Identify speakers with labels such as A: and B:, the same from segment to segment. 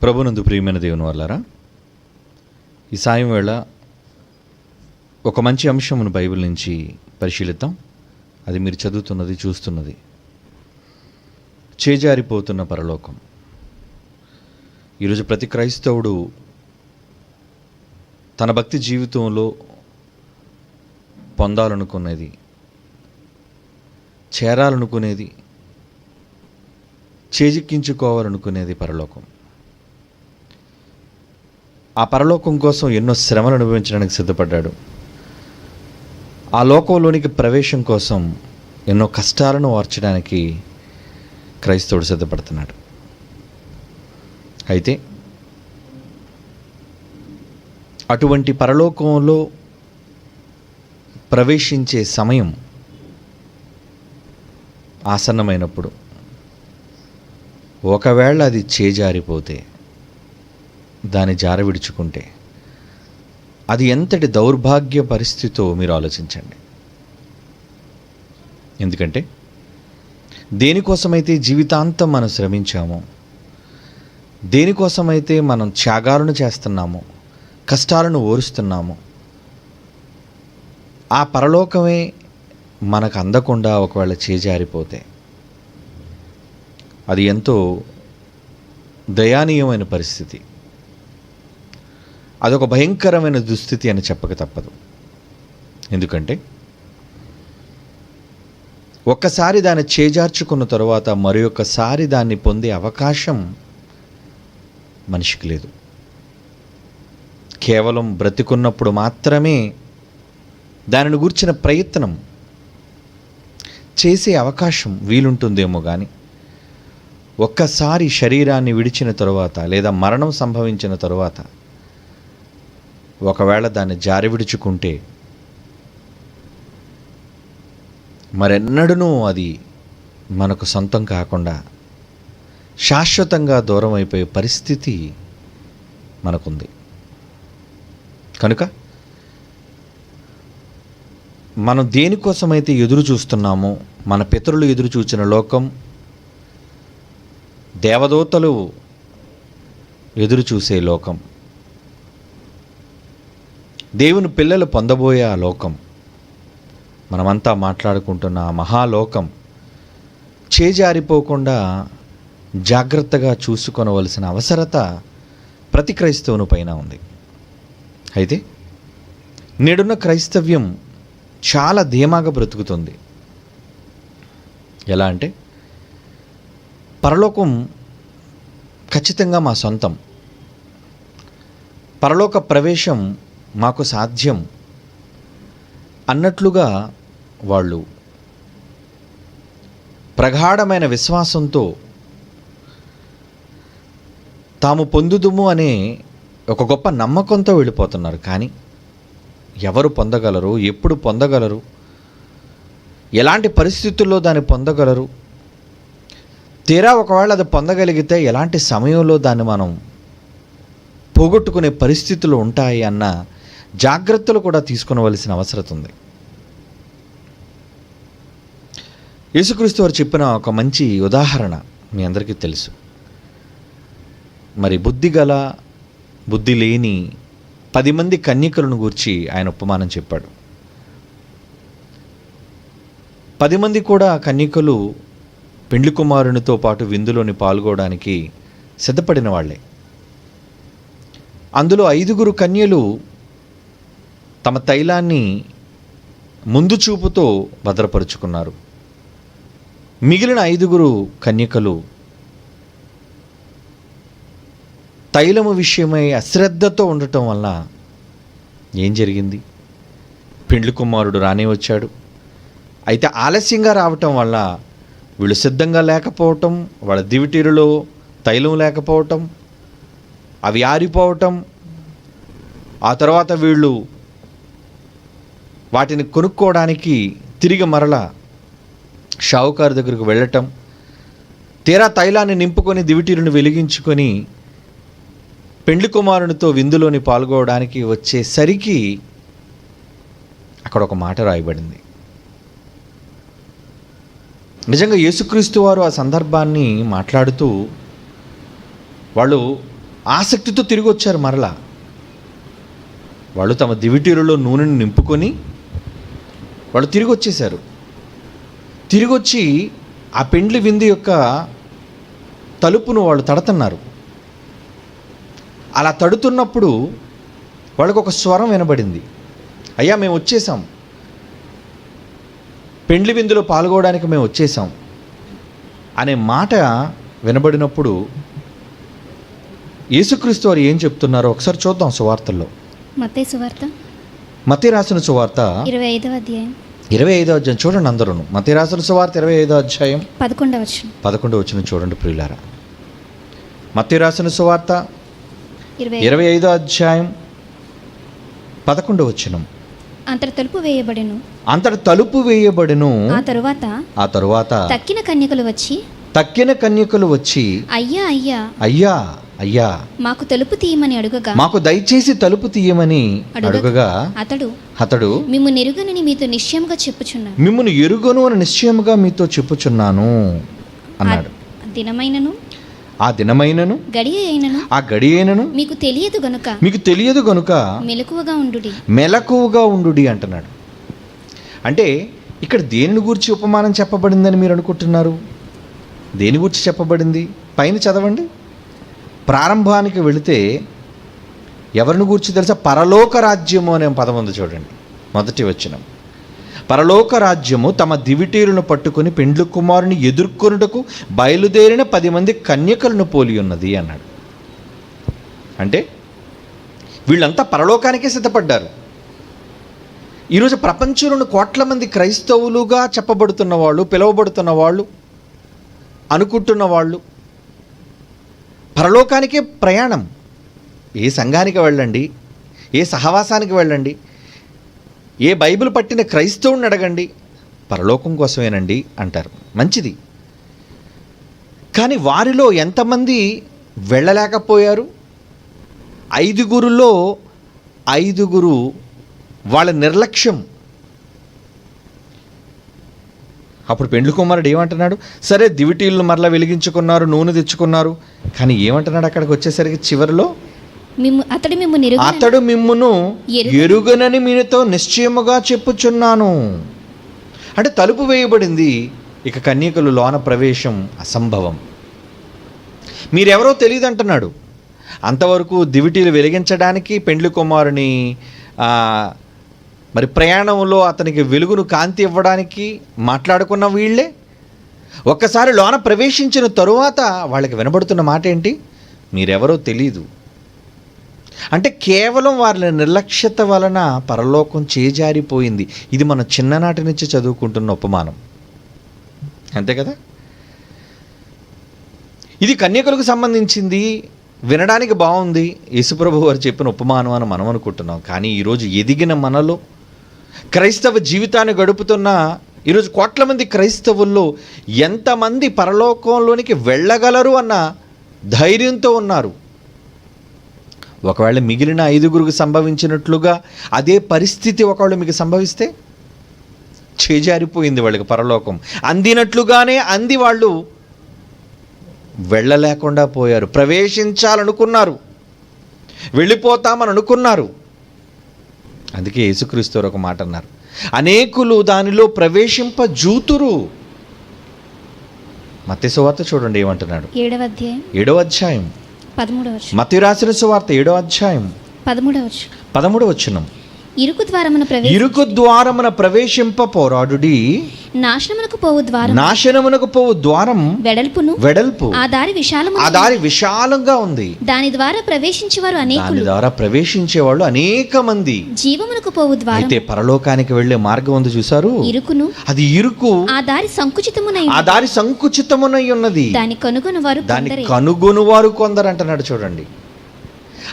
A: ప్రభునందు ప్రియమైన దేవుని వల్లరా, ఈ సాయం వేళ ఒక మంచి అంశమును బైబిల్ నుంచి పరిశీలిద్దాం. అది మీరు చదువుతున్నది, చూస్తున్నది. చేజారిపోతున్న పరలోకం. ఈరోజు ప్రతి క్రైస్తవుడు తన భక్తి జీవితంలో పొందాలనుకునేది, చేరాలనుకునేది, చేజిక్కించుకోవాలనుకునేది పరలోకం. ఆ పరలోకం కోసం ఎన్నో శ్రమలు అనుభవించడానికి సిద్ధపడ్డాడు. ఆ లోకంలోనికి ప్రవేశం కోసం ఎన్నో కష్టాలను ఓర్చడానికి క్రైస్తవుడు సిద్ధపడుతున్నాడు. అయితే అటువంటి పరలోకంలో ప్రవేశించే సమయం ఆసన్నమైనప్పుడు ఒకవేళ అది చేజారిపోతే, దాన్ని జారవిడుచుకుంటే అది ఎంతటి దౌర్భాగ్య పరిస్థితితో మీరు ఆలోచించండి. ఎందుకంటే దేనికోసమైతే జీవితాంతం మనం శ్రమించామో, దేనికోసమైతే మనం త్యాగాలను చేస్తున్నామో, కష్టాలను ఓరుస్తున్నామో, ఆ పరలోకమే మనకు అందకుండా ఒకవేళ చేజారిపోతే అది ఎంతో దయానీయమైన పరిస్థితి. అదొక భయంకరమైన దుస్థితి అని చెప్పక తప్పదు. ఎందుకంటే ఒక్కసారి దాన్ని చేజార్చుకున్న తరువాత మరి ఒక్కసారి దాన్ని పొందే అవకాశం మనిషికి లేదు. కేవలం బ్రతికున్నప్పుడు మాత్రమే దానిని గూర్చిన ప్రయత్నం చేసే అవకాశం వీలుంటుందేమో కానీ ఒక్కసారి శరీరాన్ని విడిచిన తరువాత లేదా మరణం సంభవించిన తరువాత ఒకవేళ దాన్ని జారి విడుచుకుంటే మరెన్నడూ అది మనకు సొంతం కాకుండా శాశ్వతంగా దూరం అయిపోయే పరిస్థితి మనకుంది. కనుక మనం దేనికోసమైతే ఎదురు చూస్తున్నామో, మన పితరులు ఎదురు చూచిన లోకం, దేవదూతలు ఎదురు చూసే లోకం, దేవుని పిల్లలు పొందబోయే ఆ లోకం, మనమంతా మాట్లాడుకుంటున్న ఆ మహాలోకం చేజారిపోకుండా జాగ్రత్తగా చూసుకొనవలసిన అవసరత ప్రతి క్రైస్తవుని పైన ఉంది. అయితే నేడున్న క్రైస్తవ్యం చాలా ధీమాగా బ్రతుకుతుంది. ఎలా అంటే పరలోకం ఖచ్చితంగా మా సొంతం, పరలోక ప్రవేశం మాకు సాధ్యం అన్నట్లుగా వాళ్ళు ప్రగాఢమైన విశ్వాసంతో తాము పొందుదుము అనే ఒక గొప్ప నమ్మకంతో వెళ్ళిపోతున్నారు. కానీ ఎవరు పొందగలరు, ఎప్పుడు పొందగలరు, ఎలాంటి పరిస్థితుల్లో దాన్ని పొందగలరు, తీరా ఒకవేళ అది పొందగలిగితే ఎలాంటి సమయంలో దాన్ని మనం పోగొట్టుకునే పరిస్థితులు ఉంటాయి అన్న జాగ్రత్తలు కూడా తీసుకునవలసిన అవసరం ఉంది. యేసుక్రీస్తు వారు చెప్పిన ఒక మంచి ఉదాహరణ మీ అందరికీ తెలుసు. మరి బుద్ధి గల, బుద్ధి లేని 10 మంది కన్యకలను గూర్చి ఆయన ఉపమానం చెప్పాడు. 10 మంది కూడా కన్యకలు పెండ్లి కుమారునితో పాటు విందులోని పాల్గొనడానికి సిద్ధపడిన వాళ్ళే. అందులో 5 కన్యలు తమ తైలాన్ని ముందు చూపుతో భద్రపరుచుకున్నారు. మిగిలిన 5 కన్యకలు తైలము విషయమై అశ్రద్ధతో ఉండటం వల్ల ఏం జరిగింది? పెండ్లి కుమారుడు రానే వచ్చాడు. అయితే ఆలస్యంగా రావటం వల్ల వీళ్ళు సిద్ధంగా లేకపోవటం, వాళ్ళ దివిటీరులో తైలం లేకపోవటం, అవి ఆరిపోవటం, ఆ తర్వాత వీళ్ళు వాటిని కొనుక్కోవడానికి తిరిగి మరలా షావుకారు దగ్గరకు వెళ్ళటం, తీరా తైలాన్ని నింపుకొని దివిటీరును వెలిగించుకొని పెండ్లి కుమారునితో విందులోని పాల్గొనడానికి వచ్చేసరికి అక్కడ ఒక మాట రాయబడింది. నిజంగా యేసుక్రీస్తు వారు ఆ సందర్భాన్ని మాట్లాడుతూ వాళ్ళు ఆసక్తితో తిరిగి వచ్చారు మరలా. వాళ్ళు తమ దివిటీలలో నూనెను నింపుకొని వాళ్ళు తిరిగి వచ్చేశారు. తిరిగి వచ్చి ఆ పెండ్లి విందు యొక్క తలుపును వాళ్ళు తడుతున్నారు. అలా తడుతున్నప్పుడు వాళ్ళకు ఒక స్వరం వినబడింది, అయ్యా మేము వచ్చేసాం, పెండ్లి విందులో పాల్గొనడానికి మేము వచ్చేసాం అనే మాట వినబడినప్పుడు యేసుక్రీస్తు వారు ఏం చెప్తున్నారో ఒకసారి చూద్దాం సువార్తల్లో.
B: మత్తయి సువార్త,
A: మత్తయి రాసిన సువార్త
B: 25వ అధ్యాయం
A: 25వ అధ్యాయం చూడండి అందరూ. మత్తయి రాసిన సువార్త 25వ అధ్యాయం
B: 11వ వచనం.
A: 11వ వచనం చూడండి ప్రియులారా. మత్తయి రాసిన సువార్త 25వ అధ్యాయం 11వ వచనం.
B: అంతట తలుపు వేయబడెను.
A: అంతట తలుపు వేయబడెను.
B: ఆ తరువాత తక్కిన కన్యకలు వచ్చి
A: అయ్యా అయ్యా
B: అయ్యా
A: అయ్యా
B: మాకు తలుపు తీయమని అడుగగా,
A: మాకు దయచేసి తలుపు తీయమని అడుగగా అతడు
B: మిమ్ము నెరుగనని మీతో నిశ్చయముగా చెప్పుచున్నాను,
A: మిమ్మును ఎరుగను అని నిశ్చయముగా మీతో చెప్పుచున్నాను అన్నాడు. ఆ దినమైనను ఆ గడి అయినను మీకు తెలియదు గనుక మెలకువగా ఉండుడి అంటున్నాడు. అంటే ఇక్కడ దేనిని గూర్చి ఉపమానం చెప్పబడిందని మీరు అనుకుంటున్నారు? దేని గురించి చెప్పబడింది? పైన చదవండి. ప్రారంభానికి వెళితే ఎవరిని గూర్చి తెలుసా? పరలోక రాజ్యము అనే పదం ఉంది చూడండి, మొదటి వచనం. పరలోక రాజ్యము తమ దివిటీలను పట్టుకొని పెండ్లి కుమారుని ఎదుర్కొనుటకు బయలుదేరిన 10 మంది కన్యకలను పోలి ఉన్నది అన్నాడు. అంటే వీళ్ళంతా పరలోకానికే సిద్ధపడ్డారు. ఈరోజు ప్రపంచంలోని కోట్ల మంది క్రైస్తవులుగా చెప్పబడుతున్న వాళ్ళు, పిలువబడుతున్న వాళ్ళు, అనుకుంటున్న వాళ్ళు పరలోకానికే ప్రయాణం. ఏ సంఘానికి వెళ్ళండి, ఏ సహవాసానికి వెళ్ళండి, ఏ బైబిల్ పట్టిన క్రైస్తవుని అడగండి, పరలోకం కోసమేనండి అంటారు. మంచిది. కానీ వారిలో ఎంతమంది వెళ్ళలేకపోయారు? 5గురులో 5గురు వాళ్ళ నిర్లక్ష్యం. అప్పుడు పెండ్లి కుమారుడు ఏమంటున్నాడు? సరే దివిటీలను మరలా వెలిగించుకున్నారు, నూనె తెచ్చుకున్నారు, కానీ ఏమంటున్నాడు అక్కడికి వచ్చేసరికి చివరిలో? అతడు మిమ్మును ఎరుగనని మీతో నిశ్చయముగా చెప్పుచున్నాను. అంటే తలుపు వేయబడింది, ఇక కన్యకలు లోన ప్రవేశం అసంభవం. మీరెవరో తెలియదు అంటున్నాడు. అంతవరకు దివిటీలు వెలిగించడానికి పెండ్లి కుమారుని మరి ప్రయాణంలో అతనికి వెలుగును కాంతి ఇవ్వడానికి మాట్లాడుకున్న వీళ్ళే ఒక్కసారి లోన ప్రవేశించిన తరువాత వాళ్ళకి వినబడుతున్న మాట ఏంటి? మీరెవరో తెలీదు. అంటే కేవలం వారి నిర్లక్ష్యత వలన పరలోకం చేజారిపోయింది. ఇది మనం చిన్ననాటి నుంచి చదువుకుంటున్న ఉపమానం, అంతే కదా. ఇది కన్యకలకు సంబంధించింది, వినడానికి బాగుంది, యేసుప్రభు వారు చెప్పిన ఉపమానం అని మనం అనుకుంటున్నాం. కానీ ఈరోజు ఎదిగిన మనలో క్రైస్తవ జీవితాన్ని గడుపుతున్న ఈరోజు కోట్ల మంది క్రైస్తవుల్లో ఎంతమంది పరలోకంలోనికి వెళ్ళగలరు అన్న ధైర్యంతో ఉన్నారు? ఒకవేళ మిగిలిన 5గురికి సంభవించినట్లుగా అదే పరిస్థితి ఒకవేళ మీకు సంభవిస్తే చేజారిపోయింది వాళ్ళకి పరలోకం. అందినట్లుగానే అంది వాళ్ళు వెళ్ళలేకుండా పోయారు. ప్రవేశించాలనుకున్నారు, వెళ్ళిపోతామని అనుకున్నారు. అందుకే యేసుక్రీస్తు ఒక మాట అన్నారు, అనేకులు దానిలో ప్రవేశింపజూతురు. మత్తయి సువార్త చూడండి ఏమంటున్నాడు, 7వ అధ్యాయం
B: 13వ వచనం.
A: మత్తయి రాసిన సువార్త 7వ అధ్యాయం 13వ వచనం. ఇరుకు ద్వారమున ప్రవేశింప పోరాడుడి, నాశనమునకు పోవు ద్వారం వెడల్పు, ఆ దారి విశాలంగా ఉంది, దాని ద్వారా ప్రవేశించేవాళ్ళు అనేక మంది.
B: జీవమునకు పోవు ద్వారం,
A: అయితే పరలోకానికి వెళ్లే మార్గం ఉంది చూసారు, అది ఇరుకు,
B: ఆ దారి
A: సంకుచితమునై ఉన్నది,
B: దాని
A: కనుగొనువారు కొందరు అంటున్నాడు చూడండి.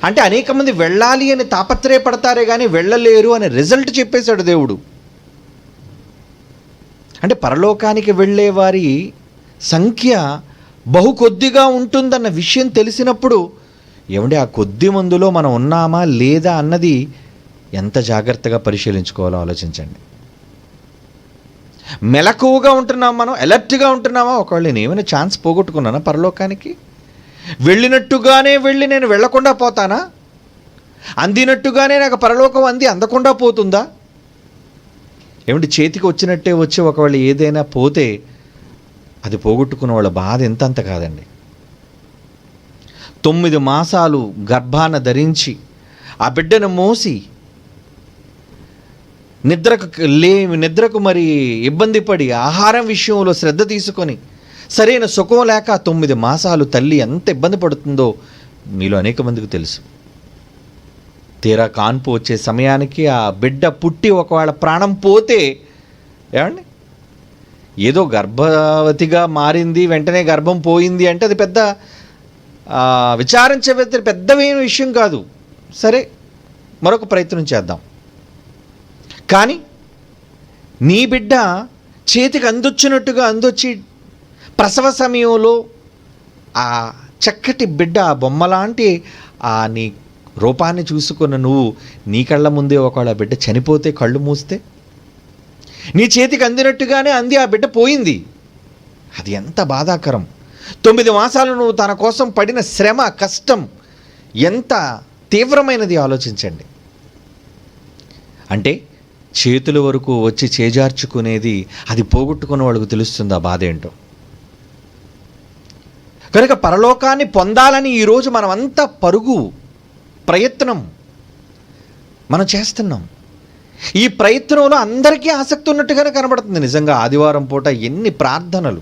A: అంటే అనేక మంది వెళ్ళాలి అని తాపత్రయపడతారే కానీ వెళ్ళలేరు అనే రిజల్ట్ చెప్పేశాడు దేవుడు. అంటే పరలోకానికి వెళ్ళే వారి సంఖ్య బహు కొద్దిగా ఉంటుందన్న విషయం తెలిసినప్పుడు ఏమంటే ఆ కొద్ది మందిలో మనం ఉన్నామా లేదా అన్నది ఎంత జాగ్రత్తగా పరిశీలించుకోవాలో ఆలోచించండి. మెలకువగా ఉంటున్నాం, మనం అలర్ట్గా ఉంటున్నామా? ఒకవేళ నేను ఏమైనా ఛాన్స్ పోగొట్టుకున్నానా పరలోకానికి? వెళ్ళినట్టుగానే వెళ్ళి నేను వెళ్ళకుండా పోతానా? అందినట్టుగానే నాకు పరలోకం అందకుండా పోతుందా? ఏమిటి, చేతికి వచ్చినట్టే వచ్చి ఒకవేళ ఏదైనా పోతే అది పోగొట్టుకున్న వాళ్ళ బాధ ఎంతంత కాదండి. 9 మాసాలు గర్భాన ధరించి ఆ బిడ్డను మోసి నిద్రకు మరి ఇబ్బంది పడి ఆహారం విషయంలో శ్రద్ధ తీసుకొని సరైన సుఖం లేక 9 మాసాలు తల్లి ఎంత ఇబ్బంది పడుతుందో మీలో అనేక మందికి తెలుసు. తీరా కాన్పు వచ్చే సమయానికి ఆ బిడ్డ పుట్టి ఒకవేళ ప్రాణం పోతే ఏమండి, ఏదో గర్భవతిగా మారింది వెంటనే గర్భం పోయింది అంటే అది పెద్ద విచారించే పెద్దవేం విషయం కాదు. సరే, మరొక ప్రయత్నం చేద్దాం. కానీ నీ బిడ్డ చేతికి అందొచ్చినట్టుగా అందొచ్చి ప్రసవ సమయంలో ఆ చక్కటి బిడ్డ ఆ బొమ్మలాంటి ఆ నీ రూపాన్ని చూసుకున్న నువ్వు నీ కళ్ళ ముందే ఒకవేళ బిడ్డ చనిపోతే, కళ్ళు మూస్తే, నీ చేతికి అందినట్టుగానే ఆ బిడ్డ పోయింది. అది ఎంత బాధాకరం. 9 మాసాలు నువ్వు తన కోసం పడిన శ్రమ, కష్టం ఎంత తీవ్రమైనది ఆలోచించండి. అంటే చేతుల వరకు వచ్చి చేజార్చుకునేది అది పోగొట్టుకున్న వాళ్ళకు తెలుస్తుంది ఆ బాధ ఏంటో. కనుక పరలోకాన్ని పొందాలని ఈరోజు మనమంతా ప్రయత్నం మనం చేస్తున్నాం. ఈ ప్రయత్నంలో అందరికీ ఆసక్తి ఉన్నట్టుగానే కనబడుతుంది. నిజంగా ఆదివారం పూట ఎన్ని ప్రార్థనలు,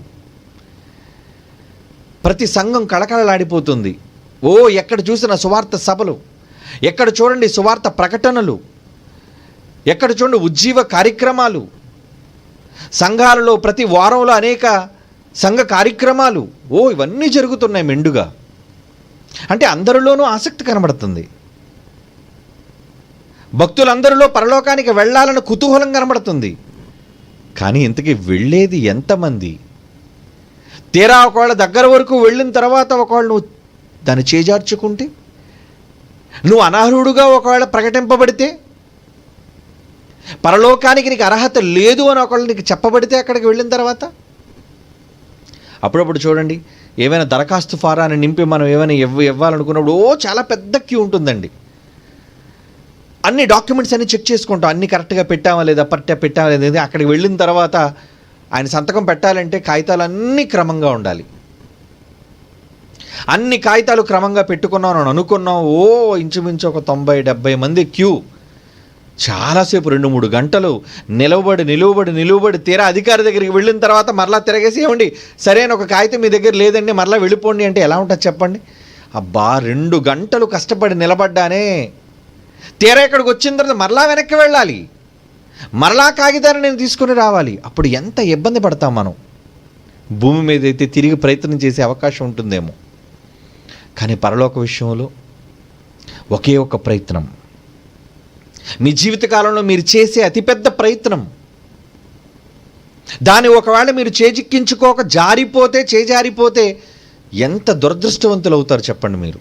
A: ప్రతి సంఘం కళకళలాడిపోతుంది. ఎక్కడ చూసిన సువార్త సభలు, ఎక్కడ చూడండి సువార్త ప్రకటనలు, ఎక్కడ చూడండి ఉజ్జీవ కార్యక్రమాలు, సంఘాలలో ప్రతి వారంలో అనేక సంఘ కార్యక్రమాలు ఇవన్నీ జరుగుతున్నాయి మెండుగా. అంటే అందరిలోనూ ఆసక్తి కనబడుతుంది. భక్తులందరిలో పరలోకానికి వెళ్ళాలని కుతూహలం కనబడుతుంది. కానీ ఇంతకీ వెళ్ళేది ఎంతమంది? తీరా ఒకవేళ దగ్గర వరకు వెళ్ళిన తర్వాత ఒకవేళ నువ్వు దాన్ని చేజార్చుకుంటే, నువ్వు అనర్హుడుగా ఒకవేళ ప్రకటింపబడితే, పరలోకానికి నీకు అర్హత లేదు అని ఒకవేళ నీకు చెప్పబడితే అక్కడికి వెళ్ళిన తర్వాత, అప్పుడప్పుడు చూడండి ఏమైనా దరఖాస్తు ఫారాన్ని నింపి మనం ఏమైనా ఇవ్వాలనుకున్నప్పుడు చాలా పెద్ద క్యూ ఉంటుందండి. అన్ని డాక్యుమెంట్స్ అన్ని చెక్ చేసుకుంటాం, అన్ని కరెక్ట్గా పెట్టామా లేదా, పెట్టామా లేదా. అక్కడికి వెళ్ళిన తర్వాత ఆయన సంతకం పెట్టాలంటే కాగితాలు అన్నీ క్రమంగా ఉండాలి. అన్ని కాగితాలు క్రమంగా పెట్టుకున్నాం అని అనుకున్నాం. ఇంచుమించు ఒక 90-70 మంది క్యూ. చాలాసేపు 2-3 గంటలు నిలువబడి తీరా అధికారి దగ్గరికి వెళ్ళిన తర్వాత మరలా తిరగేసి, ఏమండి సరైన ఒక కాగితం మీ దగ్గర లేదండి, మరలా వెళ్ళిపోండి అంటే ఎలా ఉంటుంది చెప్పండి. 2 గంటలు కష్టపడి నిలబడ్డానే, తీరా ఇక్కడికి వచ్చిన తర్వాత మరలా వెనక్కి వెళ్ళాలి, మరలా కాగితాన్ని నేను తీసుకుని రావాలి. అప్పుడు ఎంత ఇబ్బంది పడతాం మనం. భూమి మీద అయితే తిరిగి ప్రయత్నం చేసే అవకాశం ఉంటుందేమో, కానీ పరలోక విషయంలో ఒకే ఒక ప్రయత్నం. మీ జీవితకాలంలో మీరు చేసే అతిపెద్ద ప్రయత్నం, దాన్ని ఒకవేళ మీరు చేజిక్కించుకోక చేజారిపోతే ఎంత దురదృష్టవంతులు అవుతారు చెప్పండి మీరు.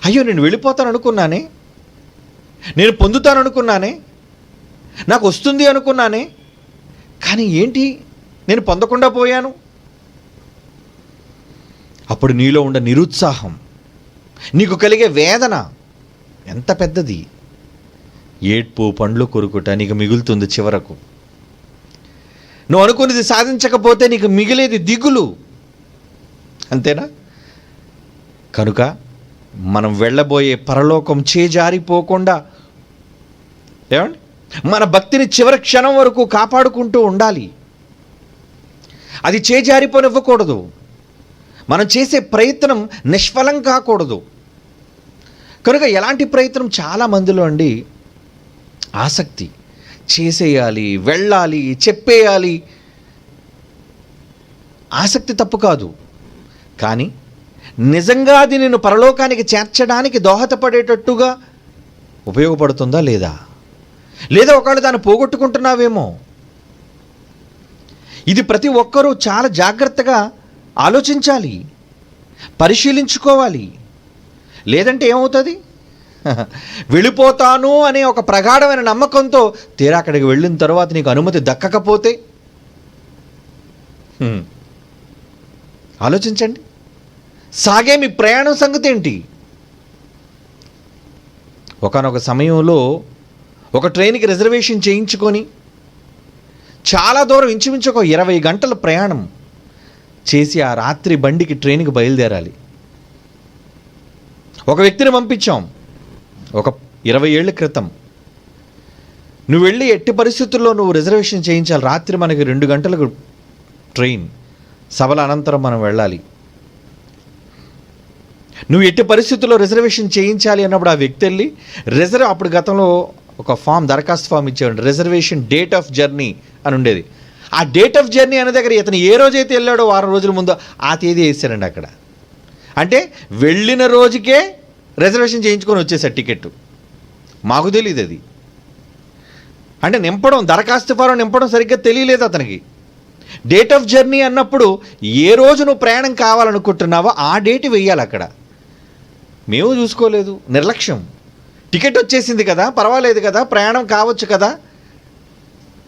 A: అయ్యో, నేను వెళ్ళిపోతాను అనుకున్నానే, నేను పొందుతాను అనుకున్నానే, నాకు వస్తుంది అనుకున్నానే, కానీ ఏంటి నేను పొందకుండా పోయాను. అప్పుడు నీలో ఉండే నిరుత్సాహం, నీకు కలిగే వేదన ఎంత పెద్దది. ఏడ్పు, పండ్లు కొరుకుట నీకు మిగులుతుంది చివరకు. నువ్వు అనుకున్నది సాధించకపోతే నీకు మిగిలేది దిగులు, అంతేనా? కనుక మనం వెళ్ళబోయే పరలోకం చేజారిపోకుండా ఏమండి మన భక్తిని చివరి క్షణం వరకు కాపాడుకుంటూ ఉండాలి. అది చేజారిపోనివ్వకూడదు. మనం చేసే ప్రయత్నం నిష్ఫలం కాకూడదు. కనుక ఎలాంటి ప్రయత్నం చాలా మందిలో అండి ఆసక్తి, చేసేయాలి, వెళ్ళాలి, చెప్పేయాలి. ఆసక్తి తప్పు కాదు, కానీ నిజంగా అది నిన్ను పరలోకానికి చేర్చడానికి దోహదపడేటట్టుగా ఉపయోగపడుతుందా లేదా ఒకవేళ దాన్ని పోగొట్టుకుంటున్నావేమో. ఇది ప్రతి ఒక్కరూ చాలా జాగ్రత్తగా ఆలోచించాలి, పరిశీలించుకోవాలి. లేదంటే ఏమవుతుంది, వెళ్ళిపోతాను అనే ఒక ప్రగాఢమైన నమ్మకంతో తీరా అక్కడికి వెళ్ళిన తర్వాత నీకు అనుమతి దక్కకపోతే ఆలోచించండి. సాగే మీ ప్రయాణం సంగతి ఏంటి? ఒకానొక సమయంలో ఒక ట్రైన్కి రిజర్వేషన్ చేయించుకొని చాలా దూరం, ఇంచుమించు ఒక 20 గంటల ప్రయాణం చేసి ఆ రాత్రి బండికి ట్రైన్కి బయలుదేరాలి. ఒక వ్యక్తిని పంపించాం ఒక 20 ఏళ్ల క్రితం. నువ్వు వెళ్ళి ఎట్టి పరిస్థితుల్లో నువ్వు రిజర్వేషన్ చేయించాలి. రాత్రి మనకి 2 గంటలకు ట్రైన్, సభల అనంతరం మనం వెళ్ళాలి. నువ్వు ఎట్టి పరిస్థితుల్లో రిజర్వేషన్ చేయించాలి అన్నప్పుడు ఆ వ్యక్తి వెళ్ళి అప్పుడు గతంలో ఒక ఫామ్, దరఖాస్తు ఫామ్ ఇచ్చేవాడు, రిజర్వేషన్ డేట్ ఆఫ్ జర్నీ అని ఉండేది. ఆ డేట్ ఆఫ్ జర్నీ అనే దగ్గర ఇతను ఏ రోజైతే వెళ్ళాడో వారం రోజుల ముందు ఆ తేదీ వేసారండి అక్కడ. అంటే వెళ్ళిన రోజుకే రిజర్వేషన్ చేయించుకొని వచ్చేసాడు టికెట్. మాకు తెలియదు అది. అంటే నింపడం, దరఖాస్తు ఫారం నింపడం సరిగ్గా తెలియలేదు అతనికి. డేట్ ఆఫ్ జర్నీ అన్నప్పుడు ఏ రోజు నువ్వు ప్రయాణం కావాలనుకుంటున్నావో ఆ డేట్ వెయ్యాలి అక్కడ. మేము చూసుకోలేదు, నిర్లక్ష్యం. టికెట్ వచ్చేసింది కదా, పర్వాలేదు కదా, ప్రయాణం కావచ్చు కదా.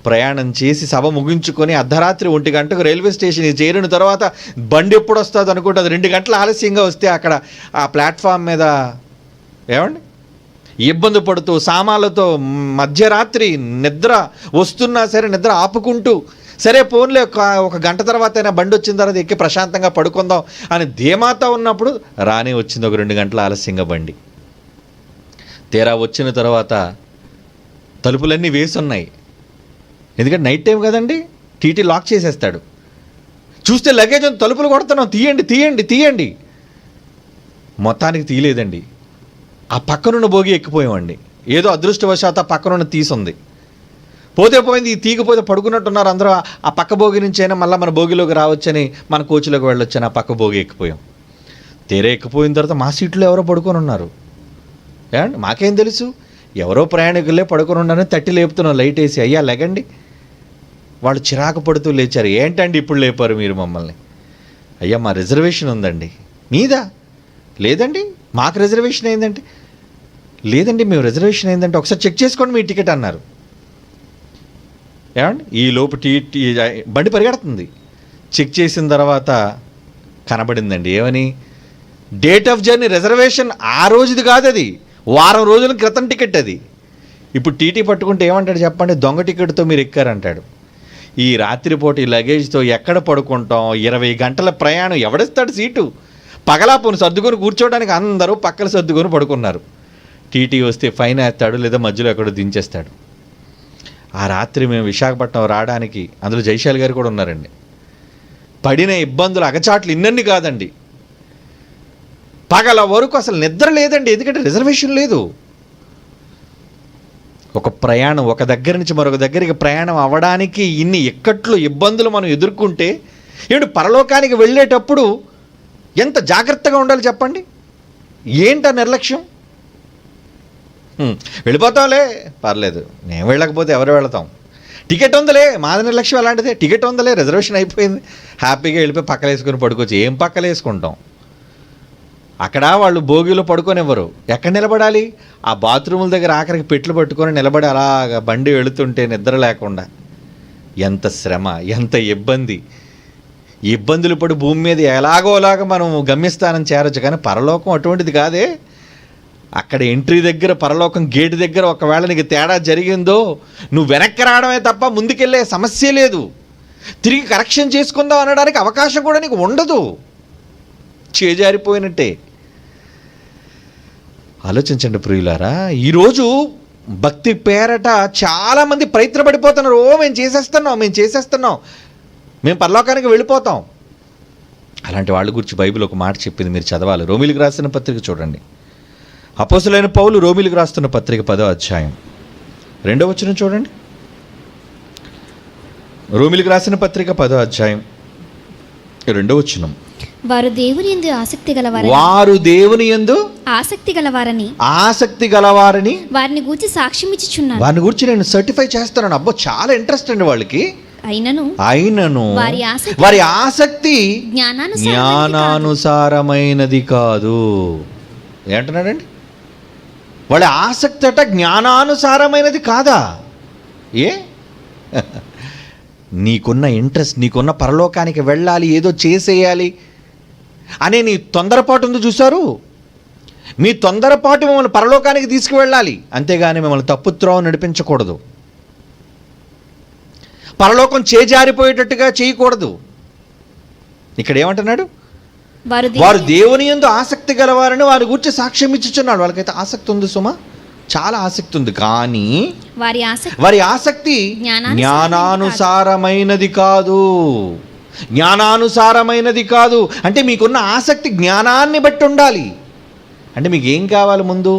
A: ప్రయాణం చేసి సభ ముగించుకొని అర్ధరాత్రి 1 గంటకు రైల్వే స్టేషన్కి చేరిన తర్వాత బండి ఎప్పుడు వస్తుంది అనుకుంటే అది 2 గంటలు ఆలస్యంగా వస్తే అక్కడ ఆ ప్లాట్ఫామ్ మీద ఏమండి ఇబ్బంది పడుతూ సామాన్లతో మధ్యరాత్రి నిద్ర వస్తున్నా సరే నిద్ర ఆపుకుంటూ, సరే ఫోన్లే ఒక గంట తర్వాత అయినా బండి వచ్చిన తర్వాత ఎక్కి ప్రశాంతంగా పడుకుందాం అని ధీమాతో ఉన్నప్పుడు రానే వచ్చింది ఒక 2 గంటల ఆలస్యంగా బండి. తీరా వచ్చిన తర్వాత తలుపులన్నీ వేసున్నాయి. ఎందుకంటే నైట్ టైం కదండి, టీటీ లాక్ చేసేస్తాడు. చూస్తే లగేజ్ తలుపులు కొడుతున్నాం, తీయండి తీయండి తీయండి. మొత్తానికి తీయలేదండి. ఆ పక్కనున్న బోగి ఎక్కిపోయామండి. ఏదో అదృష్టవశాత్తు ఆ పక్కనున్న తీసుంది. పోతే పోయింది, ఈ తీగిపోతే పడుకున్నట్టున్నారు అందరూ. ఆ పక్క భోగి నుంచి అయినా మళ్ళీ మన భోగిలోకి రావచ్చని, మన కోచ్లోకి వెళ్ళొచ్చని ఆ పక్క భోగి ఎక్కిపోయాం. తీరే ఎక్కిపోయిన తర్వాత మా సీట్లో ఎవరో పడుకొని ఉన్నారు. ఏమండి మాకేం తెలుసు, ఎవరో ప్రయాణికులే పడుకొని ఉన్నారని తట్టి లేపుతున్నాం లైట్ వేసి. అయ్యా లెగండి. వాళ్ళు చిరాకు పడుతూ లేచారు. ఏంటండి ఇప్పుడు లేపారు మీరు మమ్మల్ని? అయ్యా మా రిజర్వేషన్ ఉందండి. మీదా? లేదండి మాకు రిజర్వేషన్ అయిందంటే. లేదండి మేము రిజర్వేషన్ అయిందంటే ఒకసారి చెక్ చేసుకోండి మీ టికెట్ అన్నారు. ఏమండి ఈ లోపు బండి పరిగెడుతుంది. చెక్ చేసిన తర్వాత కనబడిందండి ఏమని, డేట్ ఆఫ్ జర్నీ రిజర్వేషన్ ఆ రోజుది కాదు, అది వారం రోజుల క్రితం టికెట్ అది. ఇప్పుడు టీటీ పట్టుకుంటే ఏమంటాడు చెప్పండి, దొంగ టికెట్తో మీరు ఎక్కారంటాడు. ఈ రాత్రిపూట ఈ లగేజ్తో ఎక్కడ పడుకుంటాం? 20 గంటల ప్రయాణం, ఎవడిస్తాడు సీటు? పగలాపోను సర్దుకొని కూర్చోవడానికి అందరూ పక్కన సర్దుకొని పడుకున్నారు. టీటీ వస్తే ఫైన్ వేస్తాడు, లేదా మధ్యలో ఎక్కడో దించేస్తాడు. ఆ రాత్రి మేము విశాఖపట్నం రావడానికి, అందులో జైశాల్ గారు కూడా ఉన్నారండి, పడిన ఇబ్బందులు అగచాట్లు ఇన్నన్ని కాదండి. పగల వరకు అసలు నిద్ర లేదండి, ఎందుకంటే రిజర్వేషన్ లేదు. ఒక ప్రయాణం, ఒక దగ్గర నుంచి మరొక దగ్గరికి ప్రయాణం అవ్వడానికి ఇన్ని ఇక్కట్లు ఇబ్బందులు మనం ఎదుర్కొంటే ఏమిటి పరలోకానికి వెళ్ళేటప్పుడు ఎంత జాగ్రత్తగా ఉండాలి చెప్పండి. ఏంట నిర్లక్ష్యం? వెళ్ళిపోతాంలే పర్లేదు, నేను వెళ్ళకపోతే ఎవరు వెళతాం, టికెట్ ఉందలే, మాది నిర్లక్ష్యం అలాంటిదే, టికెట్ ఉందలే, రిజర్వేషన్ అయిపోయింది, హ్యాపీగా వెళ్ళిపోయి పక్కలేసుకొని పడుకోవచ్చు. ఏం పక్కలేసుకుంటాం? అక్కడ వాళ్ళు భోగిలో పడుకోనివ్వరు. ఎక్కడ నిలబడాలి? ఆ బాత్రూముల దగ్గర ఆఖరికి పెట్లు పట్టుకొని నిలబడి అలాగా బండి వెళుతుంటే నిద్ర లేకుండా ఎంత శ్రమ, ఎంత ఇబ్బంది. ఇబ్బందులు పడి భూమి మీద ఎలాగోలాగా మనం గమ్యస్థానం చేరొచ్చు, కానీ పరలోకం అటువంటిది కాదే. అక్కడ ఎంట్రీ దగ్గర, పరలోకం గేటు దగ్గర ఒకవేళ నీకు తేడా జరిగిందో నువ్వు వెనక్కి రావడమే తప్ప ముందుకెళ్ళే సమస్య లేదు. తిరిగి కరెక్షన్ చేసుకుందాం అనడానికి అవకాశం కూడా నీకు ఉండదు. చేజారిపోయినట్టే. ఆలోచించండి ప్రియులారా, ఈరోజు భక్తి పేరట చాలామంది ప్రయత్నపడిపోతున్నారు. మేము చేసేస్తున్నాం, మేము పరలోకానికి వెళ్ళిపోతాం. అలాంటి వాళ్ళ గురించి బైబిల్ ఒక మాట చెప్పింది, మీరు చదవాలి. రోమిలికి రాసిన పత్రిక చూడండి. అపోస్తలుడైన పౌలు రోమిలికి రాస్తున్న పత్రిక 10వ అధ్యాయం 2వ వచనం చూడండి. రోమిలికి రాసిన పత్రిక 10వ అధ్యాయం 2వ వచనం.
B: వారు దేవుని యందు ఆసక్తి గలవారని వారిని గూర్చి సాక్ష్యం ఇచ్చుచున్నాను.
A: వారిని గురించి నేను సర్టిఫై చేస్తున్నాను. అబ్బో చాలా ఇంట్రెస్ట్ అండి వాళ్ళకి. అయినను వారి ఆసక్తి జ్ఞానానుసారమైనది కాదు. ఏంటన్నాడండి? వాళ్ళ ఆసక్తి అట జ్ఞానానుసారమైనది కాదా? నీకున్న ఇంట్రెస్ట్, నీకున్న పరలోకానికి వెళ్ళాలి, ఏదో చేసేయాలి, అనే నీ తొందరపాటు ఉంది చూశారు. మీ తొందరపాటు మిమ్మల్ని పరలోకానికి తీసుకువెళ్ళాలి, అంతేగాని మిమ్మల్ని తప్పుత్రోవ నడిపించకూడదు. పరలోకం చేజారిపోయేటట్టుగా చేయకూడదు. ఇక్కడ ఏమంటున్నాడు? వారు దేవుని యందు ఆసక్తి గలవారని వారి గురించి సాక్ష్యం ఇచ్చుచున్నాడు. వాళ్ళకైతే ఆసక్తి ఉంది సుమా, చాలా ఆసక్తి ఉంది. కానీ వారి ఆసక్తి జ్ఞానానుసారమైనది కాదు. జ్ఞానానుసారమైనది కాదు అంటే మీకున్న ఆసక్తి జ్ఞానాన్ని బట్టి ఉండాలి. అంటే మీకు ఏం కావాలి? ముందు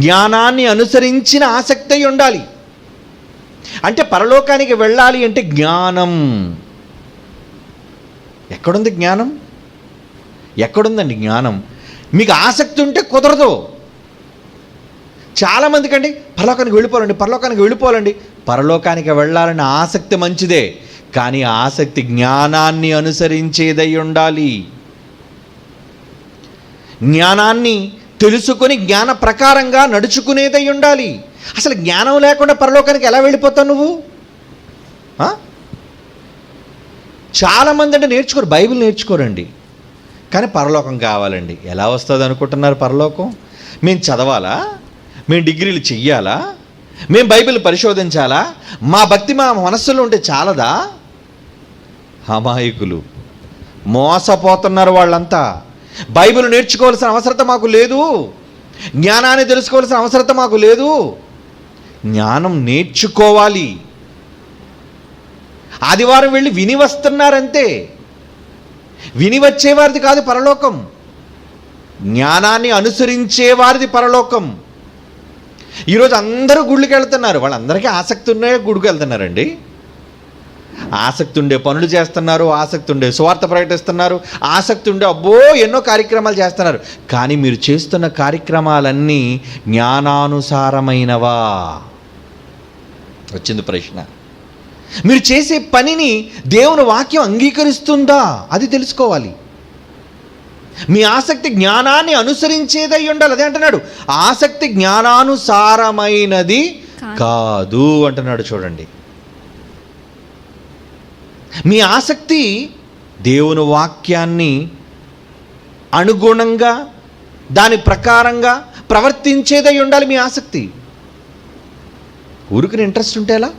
A: జ్ఞానాన్ని అనుసరించిన ఆసక్తి అయి ఉండాలి. అంటే పరలోకానికి వెళ్ళాలి అంటే జ్ఞానం. ఎక్కడుంది జ్ఞానం? ఎక్కడుందండి జ్ఞానం? మీకు ఆసక్తి ఉంటే కుదరదు. చాలామందికి అండి పరలోకానికి వెళ్ళిపోవాలండి. పరలోకానికి వెళ్ళాలన్న ఆసక్తి మంచిదే, కానీ ఆసక్తి జ్ఞానాన్ని అనుసరించేదై ఉండాలి. జ్ఞానాన్ని తెలుసుకొని జ్ఞాన ప్రకారంగా నడుచుకునేదై ఉండాలి. అసలు జ్ఞానం లేకుండా పరలోకానికి ఎలా వెళ్ళిపోతావు నువ్వు? చాలామంది అంటే నేర్చుకోరు, బైబిల్ నేర్చుకోరండి, కానీ పరలోకం కావాలండి. ఎలా వస్తుంది అనుకుంటున్నారు పరలోకం? మేము చదవాలా? మేము డిగ్రీలు చెయ్యాలా? మేము బైబిల్ పరిశోధించాలా? మా భక్తి మా మనస్సులో ఉంటే చాలదా? అమాయకులు, మోసపోతున్నారు వాళ్ళంతా. బైబిల్ నేర్చుకోవాల్సిన అవసరత మాకు లేదు, జ్ఞానాన్ని తెలుసుకోవాల్సిన అవసరత మాకు లేదు. జ్ఞానం నేర్చుకోవాలి. ఆదివారం వెళ్ళి విని వస్తున్నారంతే. విని వచ్చేవారిది కాదు పరలోకం, జ్ఞానాన్ని అనుసరించేవారిది పరలోకం. ఈరోజు అందరూ గుళ్ళకి వెళ్తున్నారు, వాళ్ళందరికీ ఆసక్తి ఉన్నాయో గుడికి వెళ్తున్నారండి. ఆసక్తి ఉండే పనులు చేస్తున్నారు, ఆసక్తి ఉండే సువార్త ప్రకటిస్తున్నారు, ఆసక్తి ఉండే ఎన్నో కార్యక్రమాలు చేస్తున్నారు. కానీ మీరు చేస్తున్న కార్యక్రమాలన్నీ జ్ఞానానుసారమైనవా? వచ్చింది ప్రశ్న. మీరు చేసే పనిని దేవుని వాక్యం అంగీకరిస్తుందా? అది తెలుసుకోవాలి. మీ ఆసక్తి జ్ఞానాన్ని అనుసరించేదై ఉండాలి. అదే అంటున్నాడు, ఆసక్తి జ్ఞానానుసారమైనది కాదు అంటున్నాడు. చూడండి, మీ ఆసక్తి దేవుని వాక్యాన్ని అనుగుణంగా దాని ప్రకారంగా ప్రవర్తించేదై ఉండాలి. మీ ఆసక్తి ఊరికి ఇంట్రెస్ట్ ఉంటే ఎలా?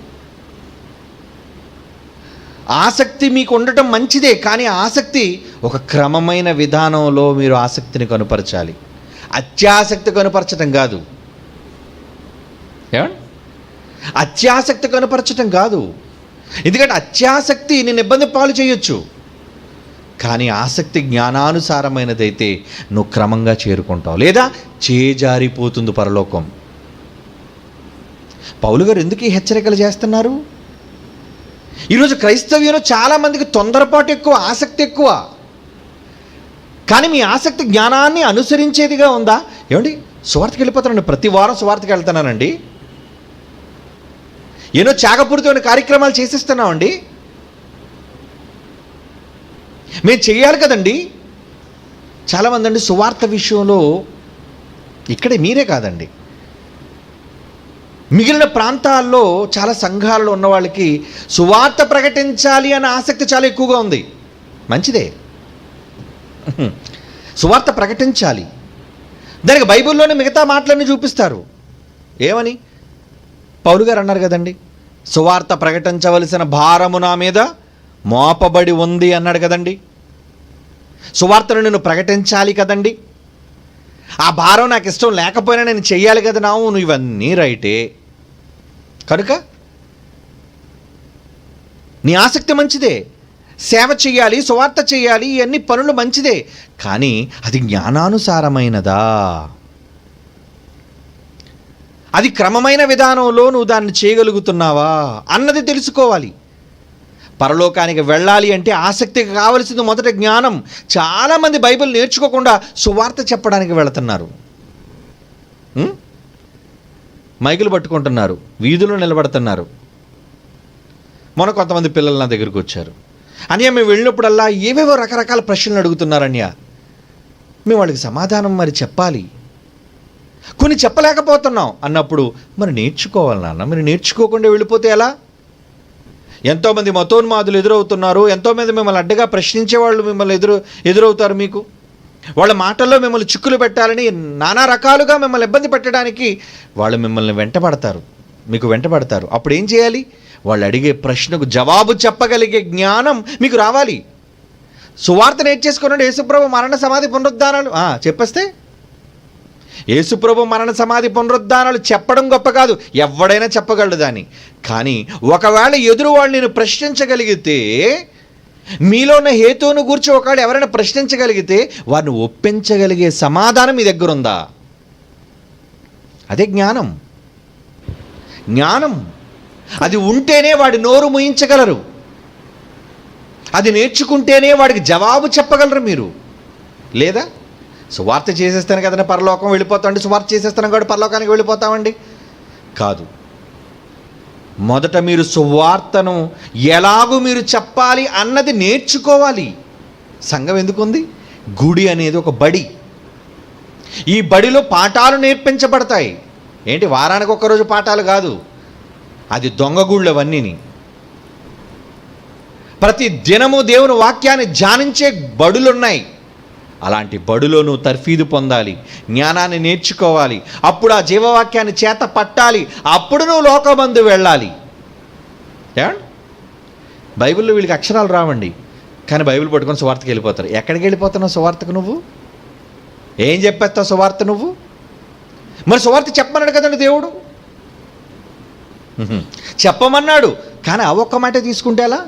A: ఆసక్తి మీకు ఉండటం మంచిదే, కానీ ఆసక్తి ఒక క్రమమైన విధానంలో మీరు ఆసక్తిని కనుపరచాలి. అత్యాసక్తి కనుపరచడం కాదు. ఏమండి? అత్యాసక్తి కనుపరచడం కాదు. ఎందుకంటే అత్యాసక్తి నేను ఇబ్బంది పాలు చేయొచ్చు, కానీ ఆసక్తి జ్ఞానానుసారమైనదైతే నువ్వు క్రమంగా చేరుకుంటావు, లేదా చేజారిపోతుంది పరలోకం. పౌలు గారు ఎందుకు ఈ హెచ్చరికలు చేస్తున్నారు? ఈరోజు క్రైస్తవ్యంలో చాలామందికి తొందరపాటు ఎక్కువ, ఆసక్తి ఎక్కువ. కానీ మీ ఆసక్తి జ్ఞానాన్ని అనుసరించేదిగా ఉందా? ఏమండి, సువార్తకి వెళ్ళిపోతానండి, ప్రతి వారం సువార్తకి వెళ్తున్నానండి, ఏదో త్యాగపూరితమైన కార్యక్రమాలు చేసేస్తున్నామండి, మేము చెయ్యాలి కదండి. చాలామంది అండి సువార్త విషయంలో ఇక్కడే మీరే కాదండి, మిగిలిన ప్రాంతాల్లో చాలా సంఘాలలో ఉన్న వాళ్ళకి సువార్త ప్రకటించాలి అనే ఆసక్తి చాలా ఎక్కువగా ఉంది. మంచిదే, సువార్త ప్రకటించాలి. దానికి బైబిల్లోనే మిగతా మాటలన్నీ చూపిస్తారు. ఏమని? పౌలు గారు అన్నారు కదండి, సువార్త ప్రకటించవలసిన భారము నా మీద మోపబడి ఉంది అన్నాడు కదండి. సువార్తను నేను ప్రకటించాలి కదండి, ఆ భారం నాకు ఇష్టం లేకపోయినా నేను చెయ్యాలి కదా. నువ్వు ఇవన్నీ రైటే, కనుక నీ ఆసక్తి మంచిదే, సేవ చెయ్యాలి, సువార్త చెయ్యాలి, ఇవన్నీ పనులు మంచిదే, కానీ అది జ్ఞానానుసారమైనదా? అది క్రమమైన విధానంలో నువ్వు దాన్ని చేయగలుగుతున్నావా అన్నది తెలుసుకోవాలి. పరలోకానికి వెళ్ళాలి అంటే ఆసక్తికి కావలసింది మొదట జ్ఞానం. చాలామంది బైబిల్ నేర్చుకోకుండా సువార్త చెప్పడానికి వెళుతున్నారు, మైకులు పట్టుకుంటున్నారు, వీధుల్లో నిలబడుతున్నారు. మొన్న కొంతమంది పిల్లలు నా దగ్గరికి వచ్చారు. అన్య మేము వెళ్ళినప్పుడల్లా ఏవేవో రకరకాల ప్రశ్నలు అడుగుతున్నారన్య. మేము వాళ్ళకి సమాధానం మరి చెప్పాలి, కొన్ని చెప్పలేకపోతున్నాం అన్నప్పుడు మరి నేర్చుకోవాలి నాన్న, మీరు నేర్చుకోకుండా వెళ్ళిపోతే ఎలా? ఎంతోమంది మతోన్మాదులు ఎదురవుతున్నారు, ఎంతోమంది మిమ్మల్ని అడ్డగా ప్రశ్నించే వాళ్ళు మిమ్మల్ని ఎదురవుతారు. మీకు వాళ్ళ మాటల్లో మిమ్మల్ని చిక్కులు పెట్టాలని నానా రకాలుగా మిమ్మల్ని ఇబ్బంది పెట్టడానికి వాళ్ళు మిమ్మల్ని వెంటబడతారు, మీకు వెంటబడతారు. అప్పుడు ఏం చేయాలి? వాళ్ళు అడిగే ప్రశ్నకు జవాబు చెప్పగలిగే జ్ఞానం మీకు రావాలి. సువార్త నేర్చేసుకున్నాడు. యేసుప్రభు మరణ సమాధి పునరుద్ధానాలు చెప్పేస్తే, యేసుప్రభు మరణ సమాధి పునరుద్ధానాలు చెప్పడం గొప్ప కాదు, ఎవడైనా చెప్పగలడు దాన్ని. కానీ ఒకవేళ ఎదురు వాళ్ళు నేను ప్రశ్నించగలిగితే, మీలో ఉన్న హేతువును గూర్చి ఒకవేళ ఎవరైనా ప్రశ్నించగలిగితే వారిని ఒప్పించగలిగే సమాధానం మీ దగ్గర ఉందా? అదే జ్ఞానం. జ్ఞానం అది ఉంటేనే వాడి నోరు ముయించగలరు, అది నేర్చుకుంటేనే వాడికి జవాబు చెప్పగలరు మీరు. లేదా సువార్త చేసేస్తాను కదండి పరలోకం వెళ్ళిపోతామండి, సువార్త చేసేస్తాను కాబట్టి పరలోకానికి వెళ్ళిపోతామండి. కాదు. మొదట మీరు సువార్తను ఎలాగూ మీరు చెప్పాలి అన్నది నేర్చుకోవాలి. సంఘం ఎందుకుంది? గుడి అనేది ఒక బడి. ఈ బడిలో పాఠాలు నేర్పించబడతాయి. ఏంటి, వారానికి ఒక్కరోజు పాఠాలు కాదు, అది దొంగ గుళ్ళు అవన్నీని. ప్రతి దినము దేవుని వాక్యాన్ని ధ్యానించే బడులున్నాయి. అలాంటి బడులో నువ్వు తర్ఫీదు పొందాలి, జ్ఞానాన్ని నేర్చుకోవాలి. అప్పుడు ఆ జీవవాక్యాన్ని చేత పట్టాలి. అప్పుడు నువ్వు లోకమందు వెళ్ళాలి. ఏమండి, బైబిల్లో వీళ్ళకి అక్షరాలు రావండి, కానీ బైబిల్ పట్టుకొని సువార్తకి వెళ్ళిపోతారు. ఎక్కడికి వెళ్ళిపోతున్నావు సువార్తకు? నువ్వు ఏం చెప్పేస్తావు సువార్త? నువ్వు మరి సువార్త చెప్పమన్నాడు కదండి దేవుడు, చెప్పమన్నాడు. కానీ ఆ ఒక్క మాట తీసుకుంటే ఎలా?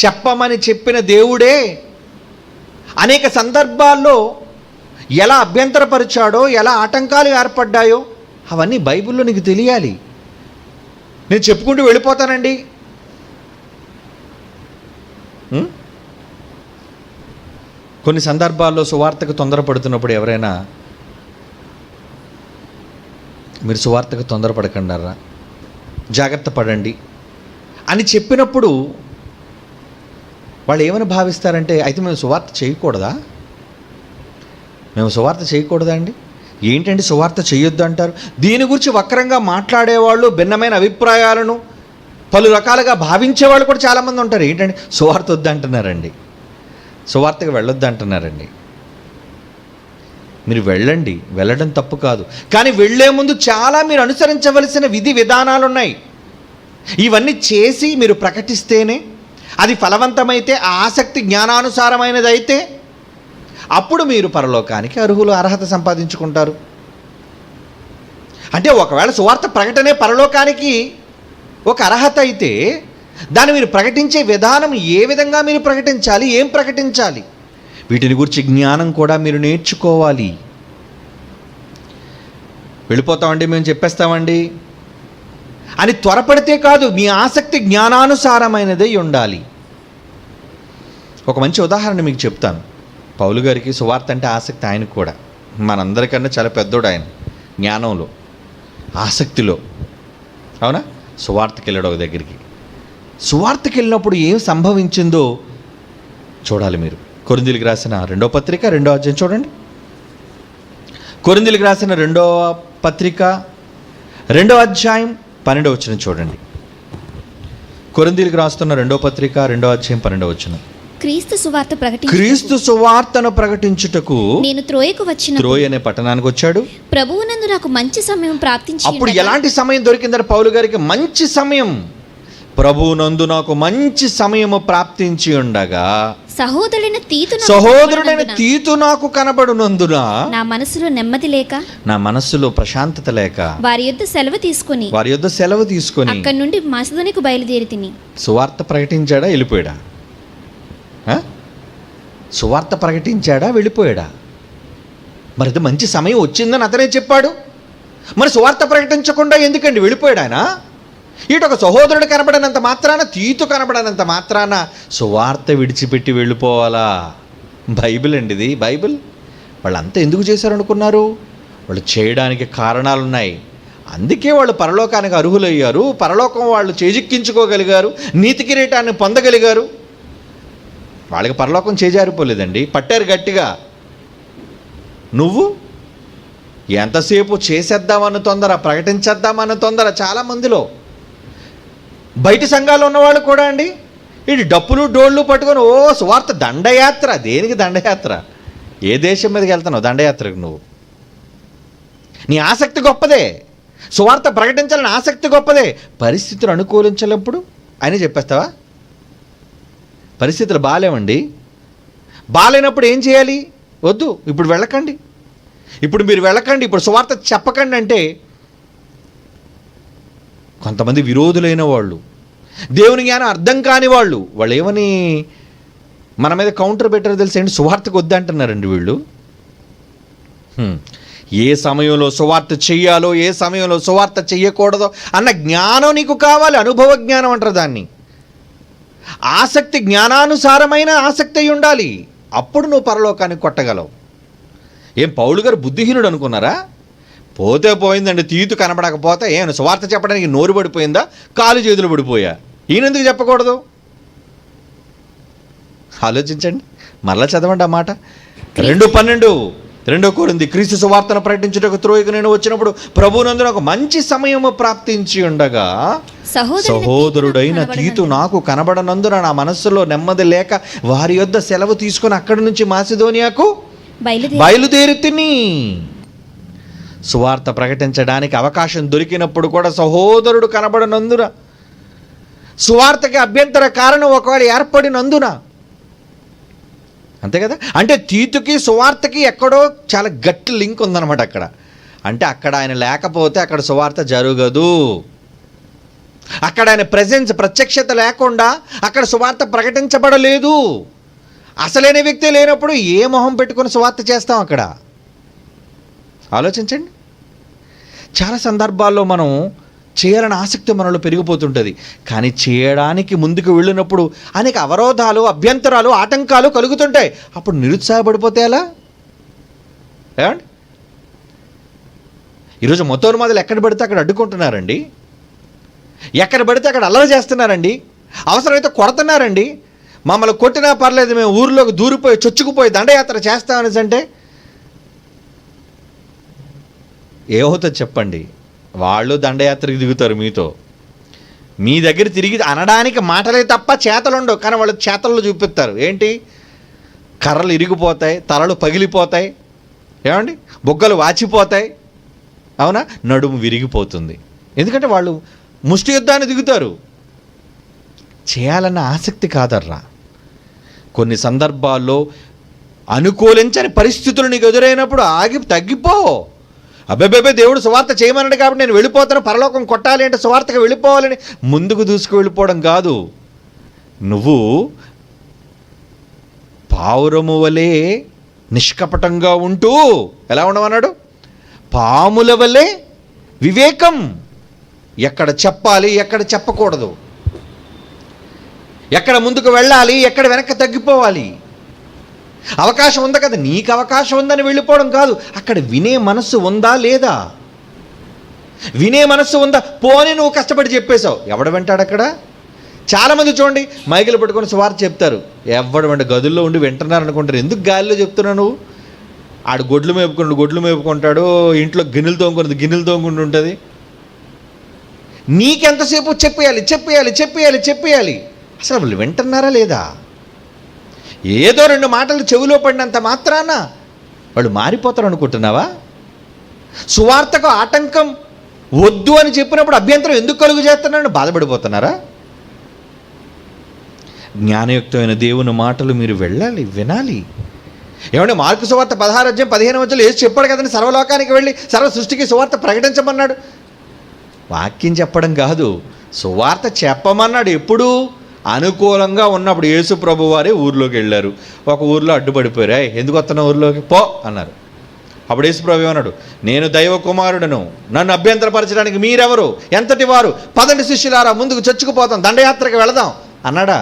A: చెప్పమని చెప్పిన దేవుడే అనేక సందర్భాల్లో ఎలా అభ్యంతరపరిచాడో, ఎలా ఆటంకాలు ఏర్పడ్డాయో అవన్నీ బైబిల్లో నీకు తెలియాలి. నేను చెప్పుకుంటూ వెళ్ళిపోతానండి. కొన్ని సందర్భాల్లో సువార్తకు తొందరపడుతున్నప్పుడు ఎవరైనా మీరు సువార్తకు తొందరపడకండారా, జాగ్రత్త పడండి అని చెప్పినప్పుడు వాళ్ళు ఏమని భావిస్తారంటే, అయితే మేము సువార్త చేయకూడదా? మేము సువార్త చేయకూడదా అండి? ఏంటండి సువార్త చేయొద్దు అంటారు? దీని గురించి వక్రంగా మాట్లాడేవాళ్ళు, భిన్నమైన అభిప్రాయాలను పలు రకాలుగా భావించేవాళ్ళు కూడా చాలామంది ఉంటారు. ఏంటండి సువార్త వద్దు అంటున్నారండి, సువార్తకు వెళ్ళొద్దు అంటున్నారండి. మీరు వెళ్ళండి, వెళ్ళడం తప్పు కాదు. కానీ వెళ్ళే ముందు చాలా మీరు అనుసరించవలసిన విధి విధానాలు ఉన్నాయి. ఇవన్నీ చేసి మీరు ప్రకటిస్తేనే అది ఫలవంతమైతే, ఆ ఆసక్తి జ్ఞానానుసారమైనది అయితే అప్పుడు మీరు పరలోకానికి అర్హత సంపాదించుకుంటారు. అంటే ఒకవేళ సువార్త ప్రకటనే పరలోకానికి ఒక అర్హత అయితే, దాన్ని మీరు ప్రకటించే విధానం ఏ విధంగా మీరు ప్రకటించాలి, ఏం ప్రకటించాలి, వీటిని గురించి జ్ఞానం కూడా మీరు నేర్చుకోవాలి. వెళ్ళిపోతామండి, మేము చెప్పేస్తామండి అని త్వరపడితే కాదు, మీ ఆసక్తి జ్ఞానానుసారమైనదే ఉండాలి. ఒక మంచి ఉదాహరణ మీకు చెప్తాను. పౌలు గారికి సువార్త అంటే ఆసక్తి. ఆయనకు కూడా మనందరికన్నా చాలా పెద్దోడు ఆయన, జ్ఞానంలో, ఆసక్తిలో. అవునా? సువార్తకి వెళ్ళాడు ఒక దగ్గరికి. సువార్తకి వెళ్ళినప్పుడు ఏం సంభవించిందో చూడాలి మీరు. కొరింథీయులకు రాసిన 2వ పత్రిక 2వ అధ్యాయం చూడండి. కొరింథీయులకు రాసిన 2వ పత్రిక 2వ అధ్యాయం 12వ వచనం చూడండి. కొరింథీయులకు రాస్తున్న 2వ పత్రిక 2వ అధ్యాయం 12వ వచనం. క్రీస్తు సువార్తను ప్రకటించుటకు నేను త్రోయ అనే పట్టణానికి వచ్చాడు.
B: ప్రభువునందు నాకు మంచి సమయం ప్రాప్తించి.
A: అప్పుడు ఎలాంటి సమయం దొరికిందంటే పౌలు గారికి? మంచి సమయం. ప్రభువునందు నాకు మంచి సమయము ప్రాప్తించి ఉండగా సహోదరుడైన తీతు నాకు కనబడునందున
B: నా మనసులో నెమ్మది లేక,
A: నా మనస్సులో ప్రశాంతత లేక
B: వారి యొద్ద సెలవు తీసుకొని అక్కడి నుండి మాసిదోనికు బయలుదేరి తిని.
A: సువార్త ప్రకటించాడా, వెళ్ళిపోయాడా? సువార్త ప్రకటించాడా, వెళ్ళిపోయాడా? మరి అది మంచి సమయం వచ్చిందని అతనే చెప్పాడు. మరి సువార్త ప్రకటించకుండా ఎందుకండి వెళ్ళిపోయాడు ఆయన? ఇటు ఒక సహోదరుడు కనబడనంత మాత్రాన, తీతు కనబడనంత మాత్రాన సువార్త విడిచిపెట్టి వెళ్ళిపోవాలా? బైబిల్ అండి ఇది, బైబిల్. వాళ్ళంతా ఎందుకు చేశారనుకున్నారు? వాళ్ళు చేయడానికి కారణాలున్నాయి. అందుకే వాళ్ళు పరలోకానికి అర్హులయ్యారు. పరలోకం వాళ్ళు చేజిక్కించుకోగలిగారు, నీతి కిరీటాన్ని పొందగలిగారు. వాళ్ళకి పరలోకం చేజారిపోలేదండి, పట్టారు గట్టిగా. నువ్వు ఎంతసేపు చేసేద్దామన్న తొందర, ప్రకటించేద్దామన్న తొందర చాలామందిలో. బయట సంఘాల్లో ఉన్నవాళ్ళు కూడా అండి ఇటు డప్పులు డోళ్ళు పట్టుకొని ఓ సువార్త దండయాత్ర. దేనికి దండయాత్ర? ఏ దేశం మీదకి వెళ్తున్నావు దండయాత్రకు? నువ్వు నీ ఆసక్తి గొప్పదే, సువార్త ప్రకటించాలని ఆసక్తి గొప్పదే. పరిస్థితులు అనుకూలించినప్పుడు అని చెప్పేస్తావా? పరిస్థితులు బాగాలేవండి, బాగాలేనప్పుడు ఏం చేయాలి? వద్దు, ఇప్పుడు వెళ్ళకండి, ఇప్పుడు మీరు వెళ్ళకండి, ఇప్పుడు సువార్త చెప్పకండి అంటే కొంతమంది విరోధులైన వాళ్ళు, దేవుని జ్ఞానం అర్థం కాని వాళ్ళు ఏమని మన మీద కౌంటర్ పెట్టారో తెలుసండి? సువార్తకు వద్దంటున్నారండి వీళ్ళు. ఏ సమయంలో సువార్త చెయ్యాలో, ఏ సమయంలో సువార్త చెయ్యకూడదో అన్న జ్ఞానం నీకు కావాలి. అనుభవ జ్ఞానం అంటారు దాన్ని. ఆసక్తి, జ్ఞానానుసారమైన ఆసక్తి అయి ఉండాలి. అప్పుడు నువ్వు పరలోకానికి కొట్టగలవు. ఏం పౌలు గారు బుద్ధిహీనుడు అనుకున్నారా? పోతే పోయిందండి, తీతు కనబడకపోతే ఏం సువార్త చెప్పడానికి నోరు పడిపోయిందా, కాలు చేతులు పడిపోయా? ఈయనెందుకు చెప్పకూడదు? ఆలోచించండి, మరలా చదవండి ఆ మాట. 2:12 2 కొరింథీ, క్రీస్తు సువార్తను ప్రకటించుటకు త్రోయకు నేను వచ్చినప్పుడు ప్రభువునందు ఒక మంచి సమయము ప్రాప్తించి ఉండగా సహోదరుడైన తీతు నాకు కనబడనందున నా మనస్సులో నెమ్మది లేక వారి యొద్ద సెలవు తీసుకొని అక్కడి నుంచి మాసిదోనియాకు బయలుదేరుతిని. సువార్త ప్రకటించడానికి అవకాశం దొరికినప్పుడు కూడా సహోదరుడు కనబడనందున, సువార్తకి అభ్యంతర కారణం ఒకవేళ ఏర్పడినందున, అంతే కదా. అంటే తీతుకి సువార్తకి ఎక్కడో చాలా గట్టి లింక్ ఉందన్నమాట అక్కడ. అంటే అక్కడ ఆయన లేకపోతే అక్కడ సువార్త జరగదు. అక్కడ ఆయన ప్రెజెన్స్, ప్రత్యక్షత లేకుండా అక్కడ సువార్త ప్రకటించబడలేదు. అసలైన వ్యక్తి లేనప్పుడు ఏ మొహం పెట్టుకొని సువార్త చేస్తాం అక్కడ? ఆలోచించండి. చాలా సందర్భాల్లో మనం చేయాలని ఆసక్తి మనలో పెరిగిపోతుంటుంది, కానీ చేయడానికి ముందుకు వెళ్ళినప్పుడు అనేక అవరోధాలు, అభ్యంతరాలు, ఆటంకాలు కలుగుతుంటాయి. అప్పుడు నిరుత్సాహపడిపోతే ఎలా? ఏమండి, ఈరోజు మొత్తోన్మాదులు ఎక్కడ పడితే అక్కడ అడ్డుకుంటున్నారండి, ఎక్కడ పడితే అక్కడ అల్లరి చేస్తున్నారండి, అవసరమైతే కొడుతున్నారండి. మమ్మల్ని కొట్టినా పర్లేదు, మేము ఊరిలోకి దూరిపోయి చొచ్చుకుపోయి దండయాత్ర చేస్తామనేసి అంటే ఏమవుతుంది చెప్పండి? వాళ్ళు దండయాత్రకు దిగుతారు మీతో, మీ దగ్గర తిరిగి అనడానికి మాటలే తప్ప చేతలు ఉండవు. కానీ వాళ్ళు చేతల్లో చూపిస్తారు. ఏంటి? కర్రలు ఇరిగిపోతాయి, తలలు పగిలిపోతాయి, ఏమండి, బొగ్గలు వాచిపోతాయి, అవునా, నడుము విరిగిపోతుంది. ఎందుకంటే వాళ్ళు ముష్టి యుద్ధాన్ని దిగుతారు. చేయాలన్న ఆసక్తి కాదర్రా. కొన్ని సందర్భాల్లో అనుకూలించని పరిస్థితులు నీకు ఎదురైనప్పుడు ఆగి తగ్గిపో. అబ్బే దేవుడు సువార్త చేయమన్నాడు కాబట్టి నేను వెళ్ళిపోతాను, పరలోకం కొట్టాలి అంటే సువార్తకు వెళ్ళిపోవాలని ముందుకు దూసుకు వెళ్ళిపోవడం కాదు. నువ్వు పావురము వలె నిష్కపటంగా ఉంటూ ఎలా ఉండమన్నాడు? పాముల వలె వివేకం. ఎక్కడ చెప్పాలి, ఎక్కడ చెప్పకూడదు, ఎక్కడ ముందుకు వెళ్ళాలి, ఎక్కడ వెనక్కి తగ్గిపోవాలి. అవకాశం ఉందా కదా, నీకు అవకాశం ఉందని వెళ్ళిపోవడం కాదు. అక్కడ వినే మనస్సు ఉందా లేదా? వినే మనస్సు ఉందా? పోనీ నువ్వు కష్టపడి చెప్పేశావు, ఎవడు వింటాడు అక్కడ? చాలామంది చూడండి మైకులు పట్టుకొని సువార్త చెప్తారు, ఎవడు వెంట గదుల్లో ఉండి వింటున్నారు అనుకుంటారు. ఎందుకు గాలిలో చెప్తున్నావు నువ్వు? ఆడు గొడ్లు మేపుకుంటాడు, ఇంట్లో గిన్నెలు తోముకుంటూ ఉంటుంది. నీకెంతసేపు చెప్పేయాలి. అసలు వాళ్ళు వింటున్నారా లేదా? ఏదో 2 మాటలు చెవిలో పడినంత మాత్రాన వాళ్ళు మారిపోతారు అనుకుంటున్నావా? సువార్తకు ఆటంకం వద్దు అని చెప్పినప్పుడు అభ్యంతరం ఎందుకు కలుగు చేస్తున్నారని బాధపడిపోతున్నారా? జ్ఞానయుక్తమైన దేవుని మాటలు మీరు వెళ్ళాలి, వినాలి. ఏమంటే మార్కు సువార్త 16:15 ఏసు చెప్పాడు కదండి, సర్వలోకానికి వెళ్ళి సర్వ సృష్టికి సువార్త ప్రకటించమన్నాడు. వాక్యం చెప్పడం కాదు, సువార్త చెప్పమన్నాడు. ఎప్పుడు? అనుకూలంగా ఉన్నప్పుడు. యేసు ప్రభు వారే ఊర్లోకి వెళ్ళారు. ఒక ఊర్లో అడ్డుపడిపోయారు. ఎందుకు వస్తున్నావు ఊర్లోకి? పో అన్నారు. అప్పుడు యేసు ప్రభు ఏమన్నాడు? నేను దైవ కుమారుడను, నన్ను అభ్యంతరపరచడానికి మీరెవరు, ఎంతటి వారు? పదండి శిష్యులారా, ముందుకు చొచ్చుకుపోతాం, దండయాత్రకు వెళదాం అన్నాడా?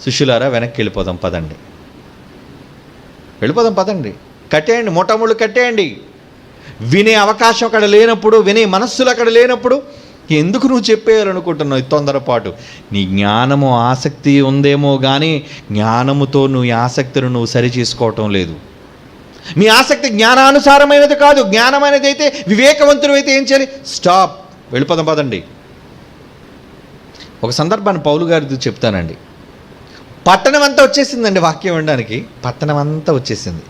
A: శిష్యులారా వెనక్కి వెళ్ళిపోదాం పదండి, కట్టేయండి, మొట్టమొదలు కట్టేయండి. వినే అవకాశం అక్కడ లేనప్పుడు, వినే మనస్సులు అక్కడ లేనప్పుడు ఎందుకు నువ్వు చెప్పేయాలనుకుంటున్నావు? తొందరపాటు. నీ జ్ఞానము ఆసక్తి ఉందేమో కానీ జ్ఞానముతో నువ్వు ఆసక్తిని నువ్వు సరి చేసుకోవటం లేదు. నీ ఆసక్తి జ్ఞానానుసారమైనది కాదు. జ్ఞానమైనది అయితే, వివేకవంతుడు అయితే ఏం చేయాలి? స్టాప్, వెళ్ళిపోదాం పదండి. ఒక సందర్భాన్ని పౌలు గారిది చెప్తానండి. పట్టణం అంతా వచ్చేసిందండి వాక్యం వినడానికి, పట్టణం అంతా వచ్చేసింది.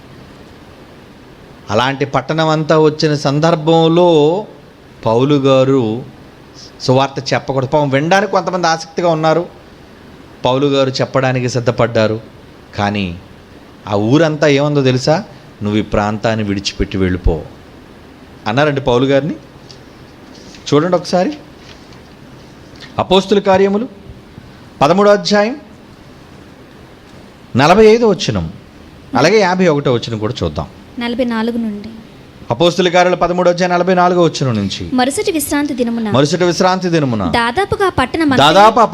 A: అలాంటి పట్టణం అంతా వచ్చిన సందర్భంలో పౌలు గారు సువార్త చెప్పకూడదు. పాపం వినడానికి కొంతమంది ఆసక్తిగా ఉన్నారు, పౌలు గారు చెప్పడానికి సిద్ధపడ్డారు. కానీ ఆ ఊరంతా ఏముందో తెలుసా? నువ్వు ఈ ప్రాంతాన్ని విడిచిపెట్టి వెళ్ళిపో అన్నారండి పౌలు గారిని. చూడండి ఒకసారి అపోస్తుల కార్యములు 13వ అధ్యాయం 45వ వచనం, అలాగే 51వ వచనం కూడా చూద్దాం.
B: 44 నుండి
A: అపోస్తుల కార్యాలు 13వ అధ్యాయం 44వ వచనం నుంచి.
B: మరుసటి విశ్రాంతి దినమున దాదాపు ఆ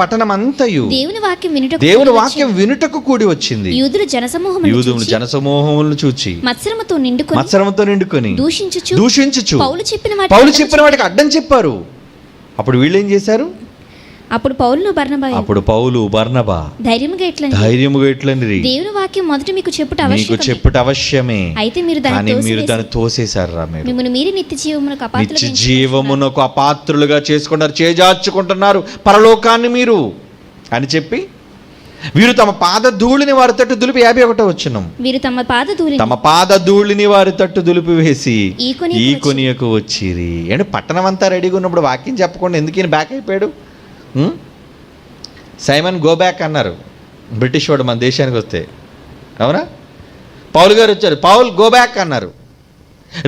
A: పట్టణం అంతయు
B: దేవుని వాక్యం వినుటకు
A: కూడి వచ్చింది.
B: యూదులు
A: జనసమూహములను చూచి
B: మత్సరముతో నిండుకొని
A: దూషించుచు
B: పౌలు
A: చెప్పిన వాటికి అడ్డం చెప్పారు. అప్పుడు వీళ్ళు ఏం చేశారు?
B: అప్పుడు పౌలు బర్నబా ధైర్యముగా
A: ఇట్లనిరి,
B: దేవుని వాక్యం మొదట మీకు
A: చెప్పుట అవశ్యమే,
B: అయితే మీరు
A: దాన్ని తోసేశారా?
B: మిమ్మల్ని మీరు
A: నిత్య జీవమునకు అపాత్రులుగా చేసుకున్నారు, చేజార్చుకుంటున్నారు పరలోకాన్ని మీరు అని చెప్పి, వీరు తమ పాదధూళిని వారి తట్టు దులిపి 51వ వచనం,
B: వీరు
A: తమ పాదధూళిని వారి తట్టు దులిపి వేసి ఈ కొనియకు వచ్చిరి. అంటే పట్టణం అంతా రెడీగా ఉన్నప్పుడు వాక్యం చెప్పకుండా ఎందుకు ఈయన బ్యాక్ అయిపోయాడు? సైమన్ గో బ్యాక్ అన్నారు బ్రిటిష్ వాడు మన దేశానికి వస్తే, అవునా? పౌలు గారు వచ్చారు, పౌల్ గో బ్యాక్ అన్నారు.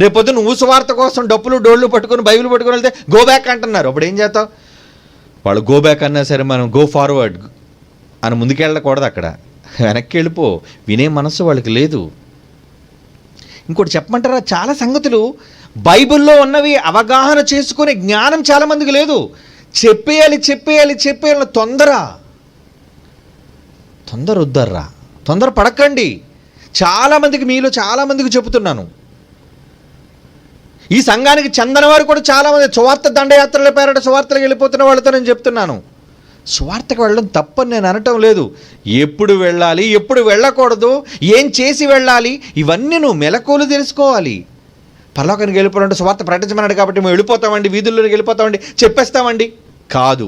A: రేపొద్దున ఊసువార్త కోసం డప్పులు డోళ్ళు పట్టుకొని బైబిల్ పట్టుకొని వెళ్తే గో బ్యాక్ అంటున్నారు. అప్పుడు ఏం చేస్తావు? వాళ్ళు గో బ్యాక్ అన్నా సరే మనం గో ఫార్వర్డ్ అని ముందుకెళ్ళకూడదు, అక్కడ వెనక్కి వెళ్ళిపో. వినే మనస్సు వాళ్ళకి లేదు. ఇంకోటి చెప్పమంటారా? చాలా సంగతులు బైబిల్లో ఉన్నవి అవగాహన చేసుకునే జ్ఞానం చాలామందికి లేదు. చెప్పేయాలి తొందర వద్దర్రా, తొందర పడకండి. మీలో చాలామందికి చెబుతున్నాను, ఈ సంఘానికి చెందిన వారు కూడా చాలామంది సువార్త దండయాత్రల పేరట సువార్తలకు వెళ్ళిపోతున్న వాళ్ళతో నేను చెప్తున్నాను. సువార్తకు వెళ్ళడం తప్పని నేను అనటం లేదు. ఎప్పుడు వెళ్ళాలి, ఎప్పుడు వెళ్ళకూడదు, ఏం చేసి వెళ్ళాలి, ఇవన్నీ నువ్వు మెలకువలు తెలుసుకోవాలి. పరలోకానికి వెళ్ళిపోవాలంటే సువార్త ప్రకటించమన్నాడు కాబట్టి మేము వెళ్ళిపోతామండి, వీధుల్లోకి వెళ్ళిపోతామండి, చెప్పేస్తామండి కాదు.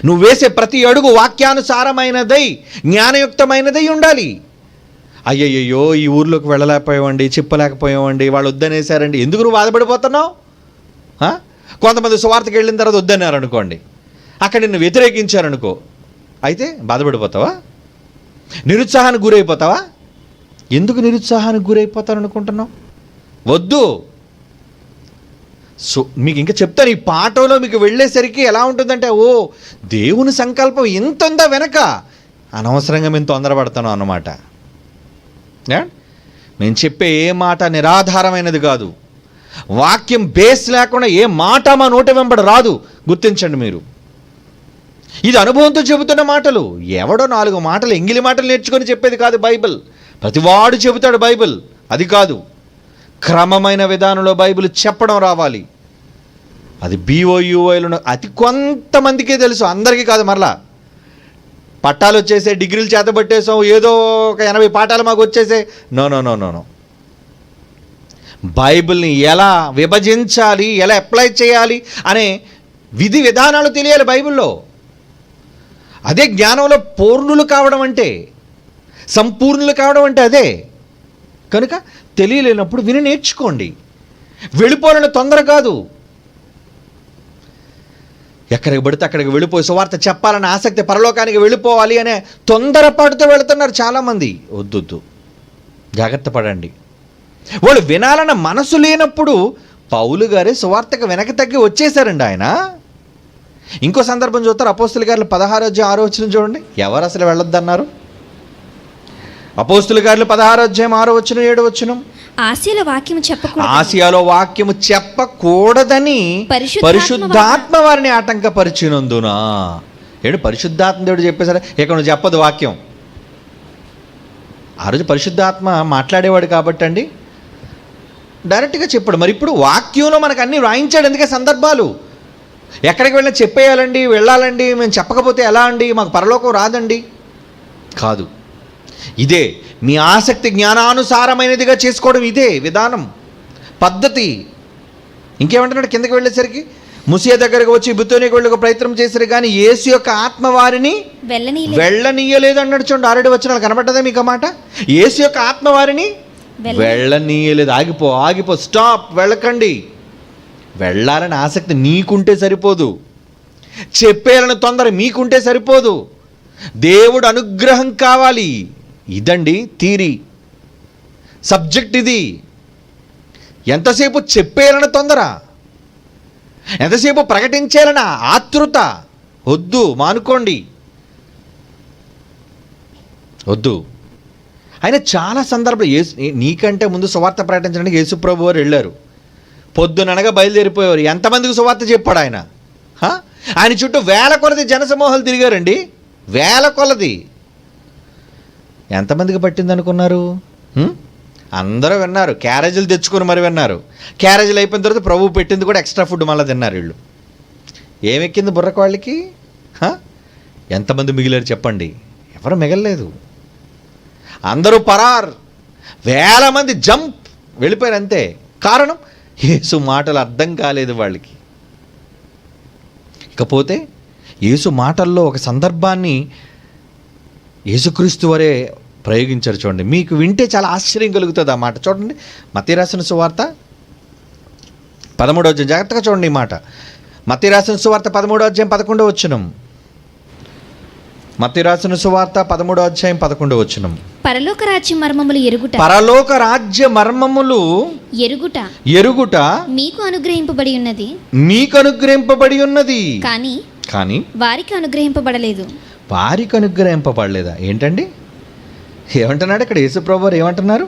A: నువ్వు వేసే ప్రతి అడుగు వాక్యానుసారమైనదై జ్ఞానయుక్తమైనదై ఉండాలి. అయ్యయ్యో ఈ ఊర్లోకి వెళ్ళలేకపోయామండి, చెప్పలేకపోయామండి, వాళ్ళు వద్దనేసారండి, ఎందుకు నువ్వు బాధపడిపోతున్నావు? కొంతమంది సువార్తకి వెళ్ళిన తర్వాత వద్దన్నారు అనుకోండి, అక్కడ నిన్ను వ్యతిరేకించారనుకో, అయితే బాధపడిపోతావా? నిరుత్సాహానికి గురైపోతావా? ఎందుకు నిరుత్సాహానికి గురైపోతాను అనుకుంటున్నావు? వద్దు. సో మీకు ఇంకా చెప్తాను, ఈ పాఠంలో మీకు వెళ్ళేసరికి ఎలా ఉంటుందంటే, ఓ దేవుని సంకల్పం ఇంత ఉందా వెనక, అనవసరంగా మేము తొందరపడతాను అన్నమాట. మేము చెప్పే ఏ మాట నిరాధారమైనది కాదు. వాక్యం బేస్ లేకుండా ఏ మాట మా నోట వెంబడ రాదు, గుర్తించండి మీరు. ఇది అనుభవంతో చెబుతున్న మాటలు. ఎవడో 4 మాటలు ఎంగిలి మాటలు నేర్చుకొని చెప్పేది కాదు బైబిల్. ప్రతివాడు చెబుతాడు బైబిల్, అది కాదు. క్రమమైన విధానంలో బైబిల్ చెప్పడం రావాలి. అది BOUIలో అతి కొంతమందికే తెలుసు, అందరికీ కాదు. మరలా పట్టాలు వచ్చేసే, డిగ్రీలు చేతబట్టేసాం, ఏదో ఒక 80 పాఠాలు మాకు వచ్చేసే. నో. బైబిల్ని ఎలా విభజించాలి, ఎలా అప్లై చేయాలి అనే విధి విధానాలు తెలియాలి బైబిల్లో. అదే జ్ఞానంలో పూర్ణులు కావడం అంటే, సంపూర్ణులు కావడం అంటే అదే. కనుక తెలియలేనప్పుడు విని నేర్చుకోండి. వెళ్ళిపోవాలని తొందర కాదు. ఎక్కడికి పడితే అక్కడికి వెళ్ళిపోయి సువార్త చెప్పాలని ఆసక్తి, పరలోకానికి వెళ్ళిపోవాలి అనే తొందరపాటుతో వెళుతున్నారు చాలామంది. వద్దు, జాగ్రత్త పడండి. వాళ్ళు వినాలన్న మనసు లేనప్పుడు పౌలు గారే సువార్తకు వెనక్కి తగ్గి వచ్చేసారండి ఆయన. ఇంకో సందర్భం చూస్తారు, అపోస్తుల కార్యాలు 16వ అధ్యాయం 6వ వచనం చూడండి. ఎవరు అసలు వెళ్ళొద్దన్నారు? అపోస్తుల కార్యాలు 16వ అధ్యాయం 6వ వచనం 7వ వచనం. ఆసియాలో వాక్యము చెప్పకూడదని పరిశుద్ధాత్మ వారిని ఆటంకపరిచినందున. పరిశుద్ధాత్మ దేవుడు చెప్పేసరే ఇక్కడ నువ్వు చెప్పదు వాక్యం. ఆ రోజు పరిశుద్ధాత్మ మాట్లాడేవాడు కాబట్టి అండి డైరెక్ట్గా చెప్పాడు. మరి ఇప్పుడు వాక్యంలో మనకు అన్నీ రాయించాడు. ఎందుకే సందర్భాలు ఎక్కడికి వెళ్ళినా చెప్పేయాలండి, వెళ్ళాలండి, మేము చెప్పకపోతే ఎలా అండి, మాకు పరలోకం రాదండి కాదు. ఇదే మీ ఆసక్తి జ్ఞానానుసారమైనదిగా చేసుకోవడం, ఇదే విధానం, పద్ధతి. ఇంకేమంటున్నాడు కిందకి వెళ్ళేసరికి, ముసియ దగ్గరకు వచ్చి బిత్తోనికి వెళ్ళక ప్రయత్నం చేశారు కానీ యేసు యొక్క ఆత్మ వారిని వెళ్ళనీయలేదు అన్నాడు. చూడండి 6 వచనాలు కనబడ్డదా మీకు ఆ మాట? యేసు యొక్క ఆత్మ వారిని వెళ్ళనీయలేదు. ఆగిపో, స్టాప్, వెళ్ళకండి. వెళ్ళాలని ఆసక్తి నీకుంటే సరిపోదు, చెప్పేయాలని తొందర మీకుంటే సరిపోదు, దేవుడు అనుగ్రహం కావాలి. ఇదండి థియరీ, సబ్జెక్ట్ ఇది. ఎంతసేపు చెప్పేయాలని తొందర, ఎంతసేపు ప్రకటించేయాలని ఆతృత వద్దు, మానుకోండి, వద్దు. ఆయన చాలా సందర్భాలు నీకంటే ముందు సువార్త ప్రకటించడానికి యేసుప్రభు వారు వెళ్ళారు. పొద్దుననగా బయలుదేరిపోయేవారు. ఎంతమందికి సువార్త చెప్పాడు ఆయన? ఆయన చుట్టూ వేల కొలది జనసమూహాలు తిరిగారండి, వేల కొలది. ఎంతమందికి పట్టింది అనుకున్నారు? అందరూ విన్నారు, క్యారేజీలు తెచ్చుకొని మరి విన్నారు. క్యారేజీలు అయిపోయిన తర్వాత ప్రభు పెట్టింది కూడా ఎక్స్ట్రా ఫుడ్ మళ్ళీ తిన్నారు వీళ్ళు. ఏమెక్కింది బుర్రకు వాళ్ళకి? ఎంతమంది మిగిలారు చెప్పండి? ఎవరు మిగలలేదు, అందరూ పరార్. వేల మంది జంప్ వెళ్ళిపోయారు అంతే. కారణం యేసు మాటలు అర్థం కాలేదు వాళ్ళకి. ఇకపోతే యేసు మాటల్లో ఒక సందర్భాన్ని యేసుక్రీస్తు వారే ప్రయోగించారు. చూడండి, మీకు వింటే చాలా ఆశ్చర్యం కలుగుతుంది ఆ మాట. చూడండి, మత్తయి రాసిన సువార్త 13వ అధ్యాయం, జాగ్రత్తగా చూడండి ఈ మాట. మత్తయి రాసిన సువార్త 13వ అధ్యాయం 11వ వచనం. మత్తయి రాసిన సువార్త 13వ అధ్యాయం 11వ వచనం.
B: పరలోక రాజ్య మర్మములు ఎరుగుట,
A: పరలోక రాజ్య మర్మములు ఎరుగుట
B: మీకు అనుగ్రహింపబడి ఉన్నది,
A: మీకు అనుగ్రహింపబడి ఉన్నది, కానీ
B: వారికి అనుగ్రహింపబడలేదు.
A: వారికి అనుగ్రహింపబడలేదా? ఏంటండి ఏమంటున్నాడు ఇక్కడ యేసుప్రభు వారు? ఏమంటున్నారు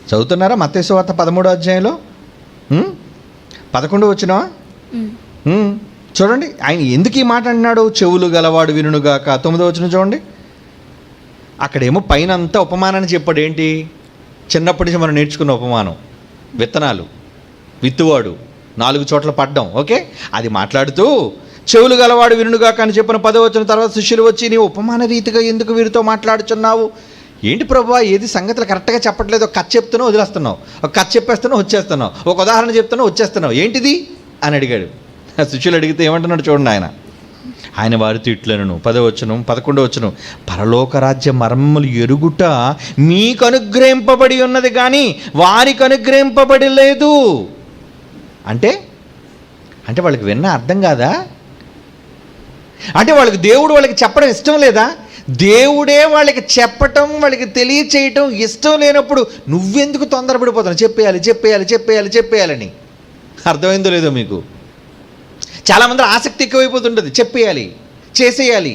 A: చదువుతున్నారా? మత్తయి సువార్త 13వ అధ్యాయంలో 11వ వచనం చూడండి. ఆయన ఎందుకు ఈ మాట అంటున్నాడు? చెవులు గలవాడు వినుగాక. 9వ వచనం చూడండి. అక్కడేమో పైన అంతా ఉపమానాన్ని చెప్పాడు. ఏంటి? చిన్నప్పటి నుంచి మనం నేర్చుకున్న ఉపమానం, విత్తనాలు, విత్తువాడు, 4 చోట్ల పడ్డం. ఓకే, అది మాట్లాడుతూ చెవులు గలవాడు వినుగాక అని చెప్పిన 10వ వచనం తర్వాత శిష్యులు వచ్చి నీవు ఉపమాన రీతిగా ఎందుకు వీరితో మాట్లాడుచున్నావు? ఏంటి ప్రభువా, ఏది సంగతులు కరెక్ట్గా చెప్పట్లేదు, ఒక కథ చెప్తున్నావు వదిలేస్తున్నావు, ఒక కథ చెప్పేస్తున్నావు వచ్చేస్తున్నావు, ఒక ఉదాహరణ చెప్తున్నావు వచ్చేస్తున్నావు, ఏంటిది అని అడిగాడు. శిష్యులు అడిగితే ఏమంటున్నాడు చూడండి ఆయన వారితో ఇట్లనను 10వ వచనం 11వ వచనం, పరలోక రాజ్య మర్మములు ఎరుగుట మీకు అనుగ్రహింపబడి ఉన్నది కానీ వారికి అనుగ్రహింపబడి లేదు. అంటే వాళ్ళకి విన్న అర్థం కాదా? అంటే వాళ్ళకి దేవుడు వాళ్ళకి చెప్పడం ఇష్టం లేదా? దేవుడే వాళ్ళకి చెప్పటం, వాళ్ళకి తెలియచేయటం ఇష్టం లేనప్పుడు నువ్వెందుకు తొందరపడిపోతావు? చెప్పేయాలని. అర్థమైందో లేదో మీకు? చాలామంది ఆసక్తి ఎక్కువైపోతుంటుంది, చెప్పేయాలి, చేసేయాలి.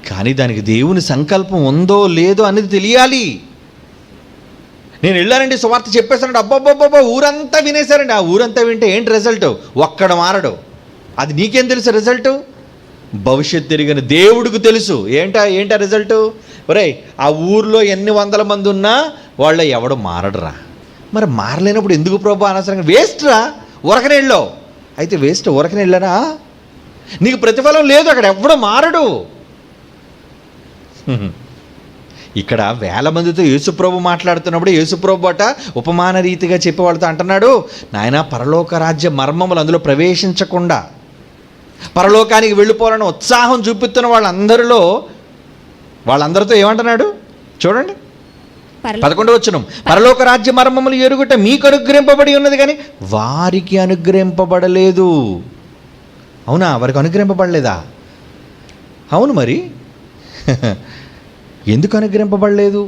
A: కానీ దానికి దేవుని సంకల్పం ఉందో లేదో అనేది తెలియాలి. నేను వెళ్ళానండి, సువార్త చెప్పేస్తానండి, అబ్బబ్బబ్బబ్బా ఊరంతా వినేశారండి. ఆ ఊరంతా వింటే ఏంటి రిజల్ట్? ఒక్కడు మారడు. అది నీకేం తెలుసు రిజల్ట్? భవిష్యత్తు తిరిగిన దేవుడికి తెలుసు. ఏంటా రిజల్ట్? ఒరేయ్, ఆ ఊర్లో ఎన్ని వందల మంది ఉన్నా వాళ్ళ ఎవడు మారడురా. మరి మారలేనప్పుడు ఎందుకు ప్రభు అనవసరంగా? వేస్ట్ రా, ఊరకనే వెళ్ళావు. అయితే వేస్ట్, ఊరకనే వెళ్ళానా? నీకు ప్రతిఫలం లేదు, అక్కడ ఎవడు మారడు. ఇక్కడ వేల మందితో యేసుప్రభు మాట్లాడుతున్నప్పుడు యేసుప్రభు అట ఉపమాన రీతిగా చెప్పేవాళ్ళతో అంటున్నాడు, నాయన పరలోక రాజ్య మర్మములు అందులో ప్రవేశించకుండా పరలోకానికి వెళ్ళిపోవాలని ఉత్సాహం చూపిస్తున్న వాళ్ళందరితో ఏమంటున్నాడు చూడండి. 11వ వచనం, పరలోక రాజ్య మర్మములు ఎరుగుట మీకు అనుగ్రహింపబడి ఉన్నది కానీ వారికి అనుగ్రహింపబడలేదు. అవునా? వారికి అనుగ్రహింపబడలేదా? అవును, మరి ఎందుకు అనుగ్రహింపబడలేదు?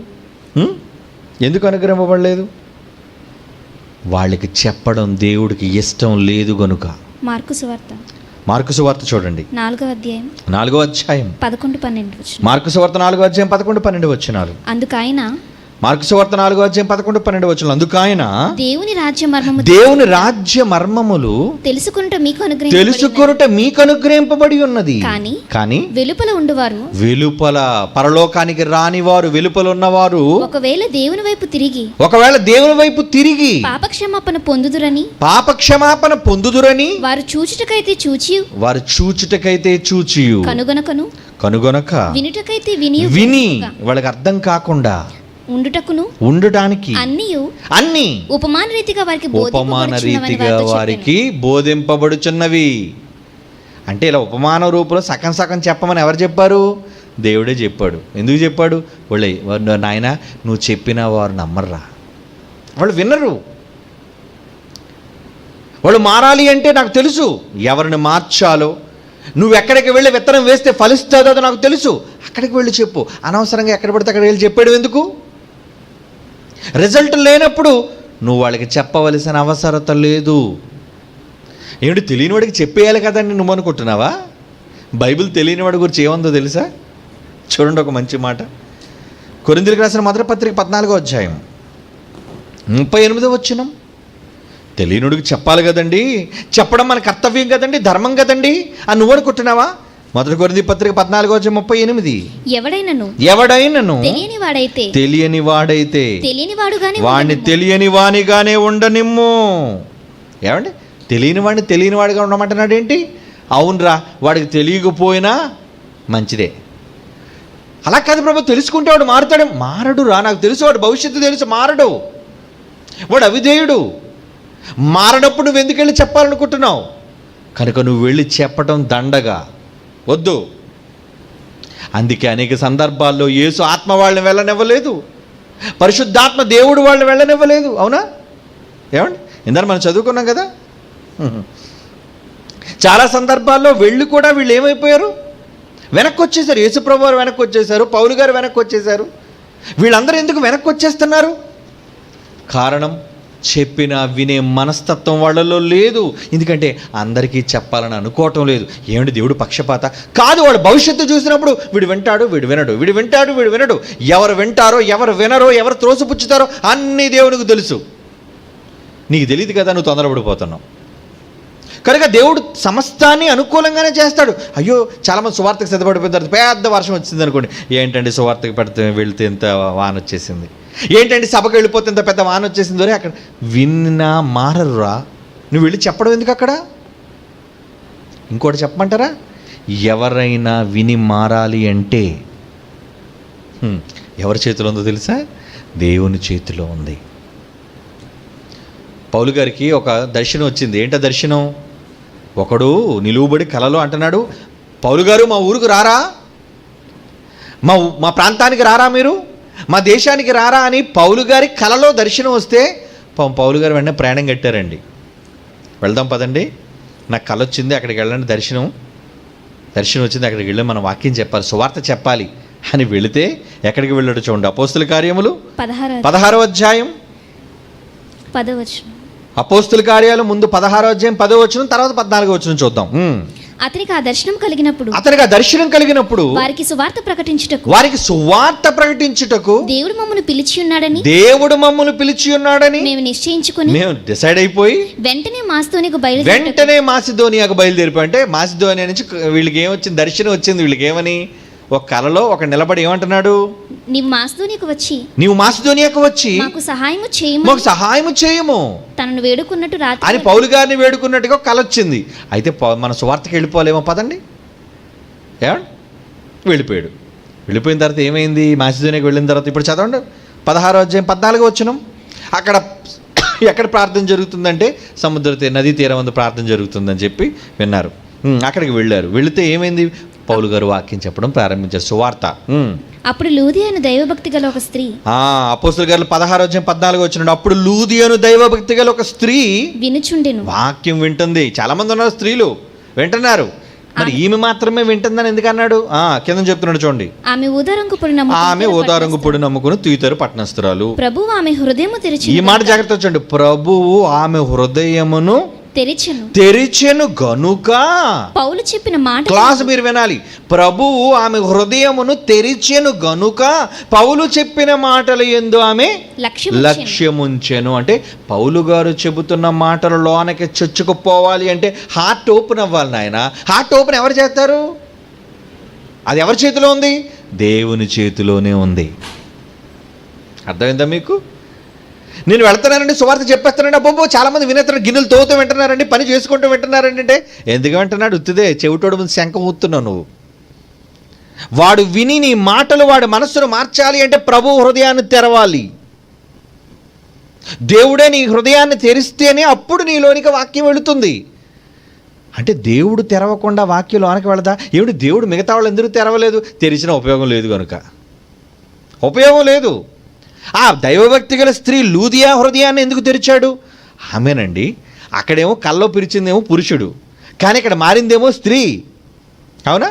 A: వాళ్ళకి చెప్పడం దేవుడికి ఇష్టం లేదు గనుక. మార్కు సువార్త చూడండి 4వ అధ్యాయం
B: 11-12.
A: మార్కు సువార్త 4వ అధ్యాయం 11-12 వచనాలు.
B: అందుకైన
A: మార్కు సువార్త 4వ అధ్యాయం 11-12 వచనాలు. అందుకైన
B: దేవుని రాజ్య మర్మములు తెలుసుకొనుట
A: మీకు అనుగ్రహింపబడి ఉన్నది కానీ వెలుపల పరలోకానికి రాని వారు, వెలుపల ఉన్నవారు
B: ఒకవేళ దేవుని వైపు తిరిగి
A: పాపక్షమాపణ పొందుదురని
B: వారు
A: చూచుటకైతే చూచియు
B: కనుగొనక
A: విని వాళ్ళకి అర్థం కాకుండా ఉండుటానికి అన్ని
B: ఉపమాన రీతిగా
A: వారికి బోధింపబడుచున్నవి. అంటే ఇలా ఉపమాన రూపంలో సగం సగం చెప్పమని ఎవరు చెప్పారు? దేవుడే చెప్పాడు. ఎందుకు చెప్పాడు? నాయన నువ్వు చెప్పిన వారు నమ్మర్రా, వాళ్ళు వినరు. వాళ్ళు మారాలి అంటే నాకు తెలుసు ఎవరిని మార్చాలో. నువ్వు ఎక్కడికి వెళ్ళి విత్తనం వేస్తే ఫలిస్తుందో అది నాకు తెలుసు. అక్కడికి వెళ్ళి చెప్పు. అనవసరంగా ఎక్కడ పడితే అక్కడికి వెళ్ళి చెప్పాడు ఎందుకు? రిజల్ట్ లేనప్పుడు నువ్వు వాళ్ళకి చెప్పవలసిన అవసరత లేదు. ఏమిటి తెలియని వాడికి చెప్పేయాలి కదండి నువ్వు అనుకుంటున్నావా? బైబిల్ తెలియని వాడి గురించి ఏముందో తెలుసా? చూడండి ఒక మంచి మాట. కొరింథీయులకు రాసిన మొదటి పత్రిక 14వ అధ్యాయం 38వ వచనం. తెలియనుడికి చెప్పాలి కదండి, చెప్పడం మన కర్తవ్యం కదండి, ధర్మం కదండి అని నువ్వు అనుకుంటున్నావా? మొదటి కొరింథీ పత్రిక 14వ అధ్యాయం 38. ఎవడైనను తెలియని వాడైతే వాడిని తెలియని వానిగానే ఉండనిమ్ము. ఏమండి? తెలియని వాడిని తెలియని వాడిగా ఉండమంటున్నాడు ఏంటి? అవునరా, వాడికి తెలియకపోయినా మంచిదే. అలా కాదు ప్రభు, తెలుసుకుంటే వాడు మారుతాడు. మారడు రా, నాకు తెలుసు వాడు భవిష్యత్తు తెలుసు, మారడు. వాడు అవిధేయుడు. మారనప్పుడు నువ్వు ఎందుకు వెళ్ళి చెప్పాలనుకుంటున్నావు? కనుక నువ్వు వెళ్ళి చెప్పటం దండగా వద్దు. అందుకే అనేక సందర్భాల్లో యేసు ఆత్మ వాళ్ళని వెళ్ళనివ్వలేదు, పరిశుద్ధాత్మ దేవుడు వాళ్ళని వెళ్ళనివ్వలేదు. అవునా? ఏమండి? ఇందాక మనం చదువుకున్నాం కదా. చాలా సందర్భాల్లో వెళ్ళి కూడా వీళ్ళు ఏమైపోయారు? వెనక్కి వచ్చేసారు. యేసుప్రభు వారు వెనక్కి వచ్చేసారు, పౌలు గారు వెనక్కి వచ్చేసారు. వీళ్ళందరూ ఎందుకు వెనక్కి వచ్చేస్తున్నారు? కారణం, చెప్పిన వినే మనస్తత్వం వాళ్ళలో లేదు. ఎందుకంటే అందరికీ చెప్పాలని అనుకోవటం లేదు. ఏమిటి దేవుడు పక్షపాత కాదు. వాడు భవిష్యత్తు చూసినప్పుడు వీడు వింటాడు, వీడు వినడు, వీడు వింటాడు, వీడు వినడు. ఎవరు వింటారో, ఎవరు వినరో, ఎవరు త్రోసిపుచ్చుతారో అన్నీ దేవునికి తెలుసు. నీకు తెలియదు కదా, నువ్వు తొందరపడిపోతున్నావు. కనుక దేవుడు సమస్తాన్ని అనుకూలంగానే చేస్తాడు. అయ్యో చాలామంది సువార్తకు సిద్ధపడిపోయిన తర్వాత పెద్ద వర్షం వచ్చింది అనుకోండి. ఏంటండి సువార్తకు వెళ్తే ఇంత వాన వచ్చేసింది, ఏంటండి సభకు వెళ్ళిపోతే ఇంత పెద్ద వాన వచ్చేసింది. వరే అక్కడ విన్నా మారరురా. నువ్వు వెళ్ళి చెప్పడం ఎందుకు అక్కడ? ఇంకోటి చెప్పమంటారా? ఎవరైనా విని మారాలి అంటే ఎవరి చేతిలో ఉందో తెలుసా? దేవుని చేతిలో ఉంది. పౌలు గారికి ఒక దర్శనం వచ్చింది. ఏంటో దర్శనం? ఒకడు నిలువుబడి కలలో అంటున్నాడు, పౌలు గారు మా ఊరికి రారా, మా ప్రాంతానికి రారా, మీరు మా దేశానికి రారా అని పౌలు గారి కలలో దర్శనం వస్తే పౌలు గారు వెంటనే ప్రయాణం కట్టారండి. వెళ్దాం పదండి, నాకు కల వచ్చింది, అక్కడికి వెళ్ళండి, దర్శనం వచ్చింది, అక్కడికి వెళ్ళి మనం వాక్యం చెప్పాలి, సువార్త చెప్పాలి అని వెళితే ఎక్కడికి వెళ్ళాడు చూడండి. అపోస్తుల కార్యములు 16వ అధ్యాయం
B: 10వ వచనం.
A: అపోస్తుల కార్యాలు ముందు 16వ అధ్యాయం 10వ వచనం, తర్వాత 14వ వచనం చూద్దాం.
B: అతనికి ఆ దర్శనం కలిగినప్పుడు వారికి సువార్త ప్రకటించుటకు దేవుడు మమ్మల్ని పిలిచి ఉన్నాడని మేము నిశ్చయించుకొని
A: మేము డిసైడ్ అయిపోయి
B: వెంటనే
A: మాసిదోనియాకు బయలుదేరిపోయి. అంటే మాసిదోనియా నుంచి వీళ్ళకి ఏమొచ్చింది? దర్శనం వచ్చింది వీళ్ళకి. ఏమని? ఒక కలలో ఒక నిలబడి ఏమంటున్నాడు?
B: నీవు మాసిదోనియాకు వచ్చి మాకు సహాయము చేయము తనను వేడుకున్నట్టు రాత్రి
A: అని పౌలు గారిని వేడుకున్నట్టుగా కల వచ్చింది. అయితే మన సువార్తకి వెళ్ళిపోలేమో పదండి. వెళ్ళిపోయిన తర్వాత ఏమైంది? మాసిదోనియాకు వెళ్ళిన తర్వాత ఇప్పుడు చదవండి 16వ అధ్యాయం 14వ వచనం. అక్కడ ఎక్కడ ప్రార్థన జరుగుతుందంటే నదీ తీరం వద్ద ప్రార్థన జరుగుతుందని చెప్పి విన్నారు. అక్కడికి వెళ్ళారు. వెళితే ఏమైంది? పౌలు గారు వాక్యం చెప్పడం ప్రారంభించారు, సువార్త.
B: అప్పుడు లూదియను దైవభక్తి గల ఒక స్త్రీ,
A: అపోస్తలుల కార్యాలు 16వ అధ్యాయం 14వ వచనం. అప్పుడు లూదియను దైవభక్తి గల ఒక స్త్రీ
B: వినుచుండెను.
A: వాక్యం వింటుంది. చాలా మంది ఉన్నారు, స్త్రీలు వింటున్నారు. మరి ఈమె మాత్రమే వింటుందని ఎందుకు అన్నాడు? కింద చెప్తున్నాడు చూడండి.
B: ఆమె
A: ఊదారంగు పొడి నమ్ముకుని తీతరు పట్టణస్తురాలు.
B: ప్రభువు ఆమె హృదయము తెరిచి,
A: ఈ మాట జాగ్రత్త వచ్చండి, ప్రభువు ఆమె హృదయమును తెరిచెను గనుక.
B: పౌలు చెప్పిన మాట
A: క్లాస్ మీరు వినాలి. ప్రభువు ఆమె హృదయమును తెరిచెను గనుక పౌలు చెప్పిన మాటలు యందు ఆమె లక్ష్యముంచెను. అంటే పౌలు గారు చెబుతున్న మాటలు లోనకి చొచ్చుకుపోవాలి అంటే హార్ట్ ఓపెన్ అవ్వాలి నాయన. హార్ట్ ఓపెన్ ఎవరు చేస్తారు? అది ఎవరి చేతిలో ఉంది? దేవుని చేతిలోనే ఉంది. అర్థమైందా మీకు? నేను వెళ్తున్నానండి, సువార్త చెప్పేస్తానండి, అబ్బో చాలామంది వినేస్తారు, గిన్నెలు తోగుతూ వింటున్నారండి, పని చేసుకుంటూ వింటున్నారండి. అంటే ఎందుకు వింటున్నాడు? ఉత్తిదే చెవిటోడు ముందు శంఖ ఊతున్నావు నువ్వు. వాడు విని నీ మాటలు వాడి మనస్సును మార్చాలి అంటే ప్రభు హృదయాన్ని తెరవాలి. దేవుడే నీ హృదయాన్ని తెరిస్తేనే అప్పుడు నీలోనికి వాక్యం వెళుతుంది. అంటే దేవుడు తెరవకుండా వాక్యం లోనికి వెళదా? ఏమిటి దేవుడు మిగతా వాళ్ళు ఎందుకు తెరవలేదు? తెరిచిన ఉపయోగం లేదు కనుక. ఉపయోగం లేదు. ఆ దైవభక్తి గల స్త్రీ లూదియా హృదయాన్ని ఎందుకు తెరిచాడు? ఆమెనండి. అక్కడేమో కల్లో పిలిచిందేమో పురుషుడు, కానీ ఇక్కడ మారిందేమో స్త్రీ. అవునా?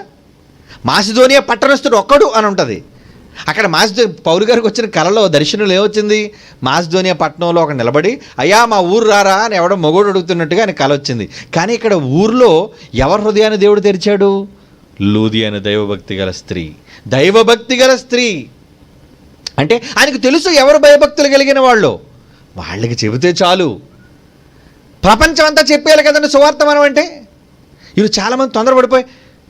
A: మాసిదోనియా పట్టణస్థుడు ఒక్కడు అని ఉంటుంది. అక్కడ పౌలు గారికి వచ్చిన కళలో దర్శనంలో ఏమొచ్చింది? మాసిదోనియా పట్టణంలో ఒక నిలబడి అయ్యా మా ఊరు రారా అని ఎవడో మగోడు అడుగుతున్నట్టుగా ఆయన కళ వచ్చింది. కానీ ఇక్కడ ఊర్లో ఎవరి హృదయాన్ని దేవుడు తెరిచాడు? లూదియా అనే దైవభక్తి గల స్త్రీ. దైవభక్తి గల స్త్రీ అంటే ఆయనకు తెలుసు ఎవరు భయభక్తులు కలిగిన వాళ్ళు. వాళ్ళకి చెబితే చాలు. ప్రపంచం అంతా చెప్పేయాలి కదండి సువార్త మనం అంటే. వీళ్ళు చాలామంది తొందరపడిపోయి,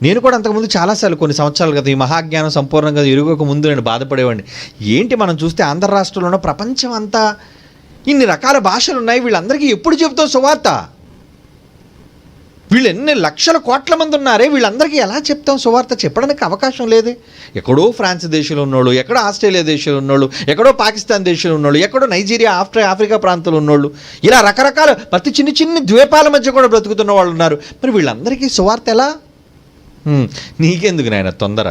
A: నేను కూడా అంతకుముందు చాలాసార్లు కొన్ని సంవత్సరాలు కదా ఈ మహాజ్ఞానం సంపూర్ణంగా ఎరుగక ముందు నేను బాధపడేవాడిని. ఏంటి మనం చూస్తే ఆంధ్ర రాష్ట్రంలోనూ ప్రపంచం అంతా ఇన్ని రకాల భాషలు ఉన్నాయి, వీళ్ళందరికీ ఎప్పుడు చెబుతాం సువార్త? వీళ్ళు ఎన్ని లక్షల కోట్ల మంది ఉన్నారే, వీళ్ళందరికీ ఎలా చెప్తాం సువార్త? చెప్పడానికి అవకాశం లేదే. ఎక్కడో ఫ్రాన్స్ దేశంలో ఉన్నోళ్ళు, ఎక్కడో ఆస్ట్రేలియా దేశంలో ఉన్నోళ్ళు, ఎక్కడో పాకిస్తాన్ దేశంలో ఉన్నోళ్ళు, ఎక్కడో నైజీరియా ఆఫ్రికా ప్రాంతంలో ఉన్నోళ్ళు, ఇలా రకరకాల ప్రతి చిన్ని చిన్ని ద్వీపాల మధ్య కూడా బ్రతుకుతున్న వాళ్ళు ఉన్నారు. మరి వీళ్ళందరికీ సువార్త ఎలా? నీకెందుకు నాయన తొందర?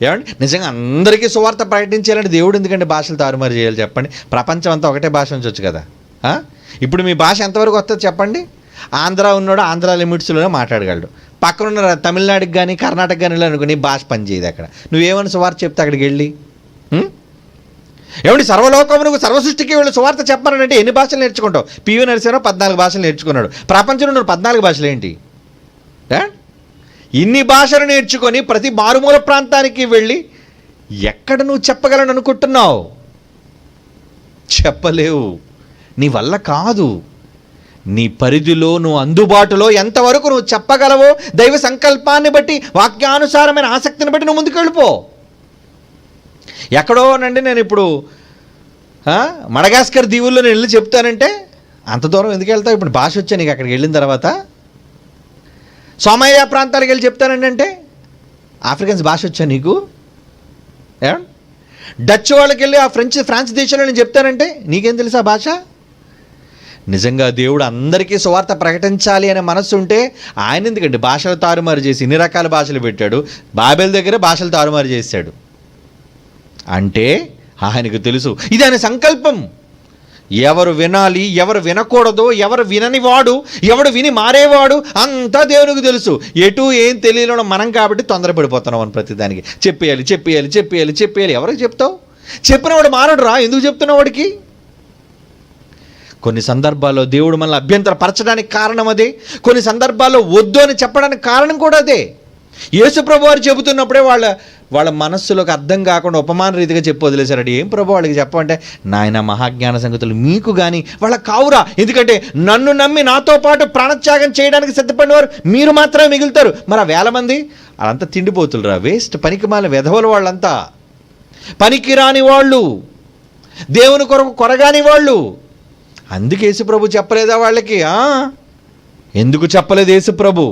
A: ఏమండి, నిజంగా అందరికీ సువార్త ప్రకటించాలంటే దేవుడు ఎందుకంటే భాషలు తారుమారు చేయాలి చెప్పండి? ప్రపంచం అంతా ఒకటే భాష ఉంచవచ్చు కదా. ఇప్పుడు మీ భాష ఎంతవరకు వస్తుంది చెప్పండి? ఆంధ్ర ఉన్నాడు ఆంధ్ర లిమిట్స్లోనే మాట్లాడగలడు. పక్కనున్న తమిళనాడుకి కానీ కర్ణాటక కానీ అనుకుని భాష పనిచేయదు. అక్కడ నువ్వేమైనా సువార్త చెప్తే అక్కడికి వెళ్ళి ఏమండి సర్వలోకమునకు సర్వసృష్టికి వీళ్ళు సువార్త చెప్పారంటే ఎన్ని భాషలు నేర్చుకుంటావు? పివి నరసింహరావు 14 భాషలు నేర్చుకున్నాడు. ప్రపంచంలో ఉన్న 14 భాషలు ఏంటి? ఇన్ని భాషలు నేర్చుకొని ప్రతి మారుమూల ప్రాంతానికి వెళ్ళి ఎక్కడ నువ్వు చెప్పగలను అనుకుంటున్నావు? చెప్పలేవు. నీ వల్ల కాదు. నీ పరిధిలో నువ్వు అందుబాటులో ఎంతవరకు నువ్వు చెప్పగలవో దైవ సంకల్పాన్ని బట్టి వాక్యానుసారమైన ఆసక్తిని బట్టి నువ్వు ముందుకు వెళ్ళిపో. ఎక్కడోనండి నేను ఇప్పుడు మడగాస్కర్ దీవుల్లో నేను వెళ్ళి చెప్తానంటే అంత దూరం ఎందుకు వెళ్తావు? ఇప్పుడు భాష వచ్చా నీకు అక్కడికి వెళ్ళిన తర్వాత? సోమాలియా ప్రాంతాలకు వెళ్ళి చెప్తానండి అంటే ఆఫ్రికన్స్ భాష వచ్చా నీకు? డచ్ వాళ్ళకి వెళ్ళి ఆ ఫ్రాన్స్ దేశంలో నేను చెప్తానంటే నీకేం తెలుసా భాష? నిజంగా దేవుడు అందరికీ సువార్త ప్రకటించాలి అనే మనస్సు ఉంటే ఆయన ఎందుకంటే భాషలు తారుమారు చేసి ఇన్ని రకాల భాషలు పెట్టాడు. బాబెల్ దగ్గర భాషలు తారుమారు చేశాడు అంటే ఆయనకు తెలుసు ఇది ఆయన సంకల్పం. ఎవరు వినాలి, ఎవరు వినకూడదు, ఎవరు విననివాడు, ఎవడు విని మారేవాడు అంతా దేవునికి తెలుసు. ఎటు ఏం తెలియలో మనం కాబట్టి తొందరపడిపోతున్నాం అని ప్రతిదానికి చెప్పేయాలి చెప్పేయాలి చెప్పేయాలి చెప్పేయాలి. ఎవరికి చెప్తావు? చెప్పినవాడు మారడు రా. ఎందుకు చెప్తున్నావు వాడికి? కొన్ని సందర్భాల్లో దేవుడు మనల్ని అభ్యంతరపరచడానికి కారణం అదే. కొన్ని సందర్భాల్లో వద్దు అని చెప్పడానికి కారణం కూడా అదే. యేసు ప్రభు వారు చెబుతున్నప్పుడే వాళ్ళ మనస్సులోకి అర్థం కాకుండా ఉపమాన రీతిగా చెప్పి వదిలేశారు. ఏం ప్రభు వాళ్ళకి చెప్పమంటే, నాయన మహాజ్ఞాన సంగతులు మీకు కానీ వాళ్ళకి కావురా. ఎందుకంటే నన్ను నమ్మి నాతో పాటు ప్రాణత్యాగం చేయడానికి సిద్ధపడిన వారు మీరు మాత్రమే మిగులుతారు. మరి ఆ 1000 మంది వాళ్ళంతా తిండిపోతులురా, వేస్ట్, పనికిమాలిన వెధవలు వాళ్ళంతా, పనికిరాని వాళ్ళు, దేవుని కొరకు కొరగాని వాళ్ళు. అందుకే యేసుప్రభు చెప్పలేదా వాళ్ళకి? ఎందుకు చెప్పలేదు యేసుప్రభు?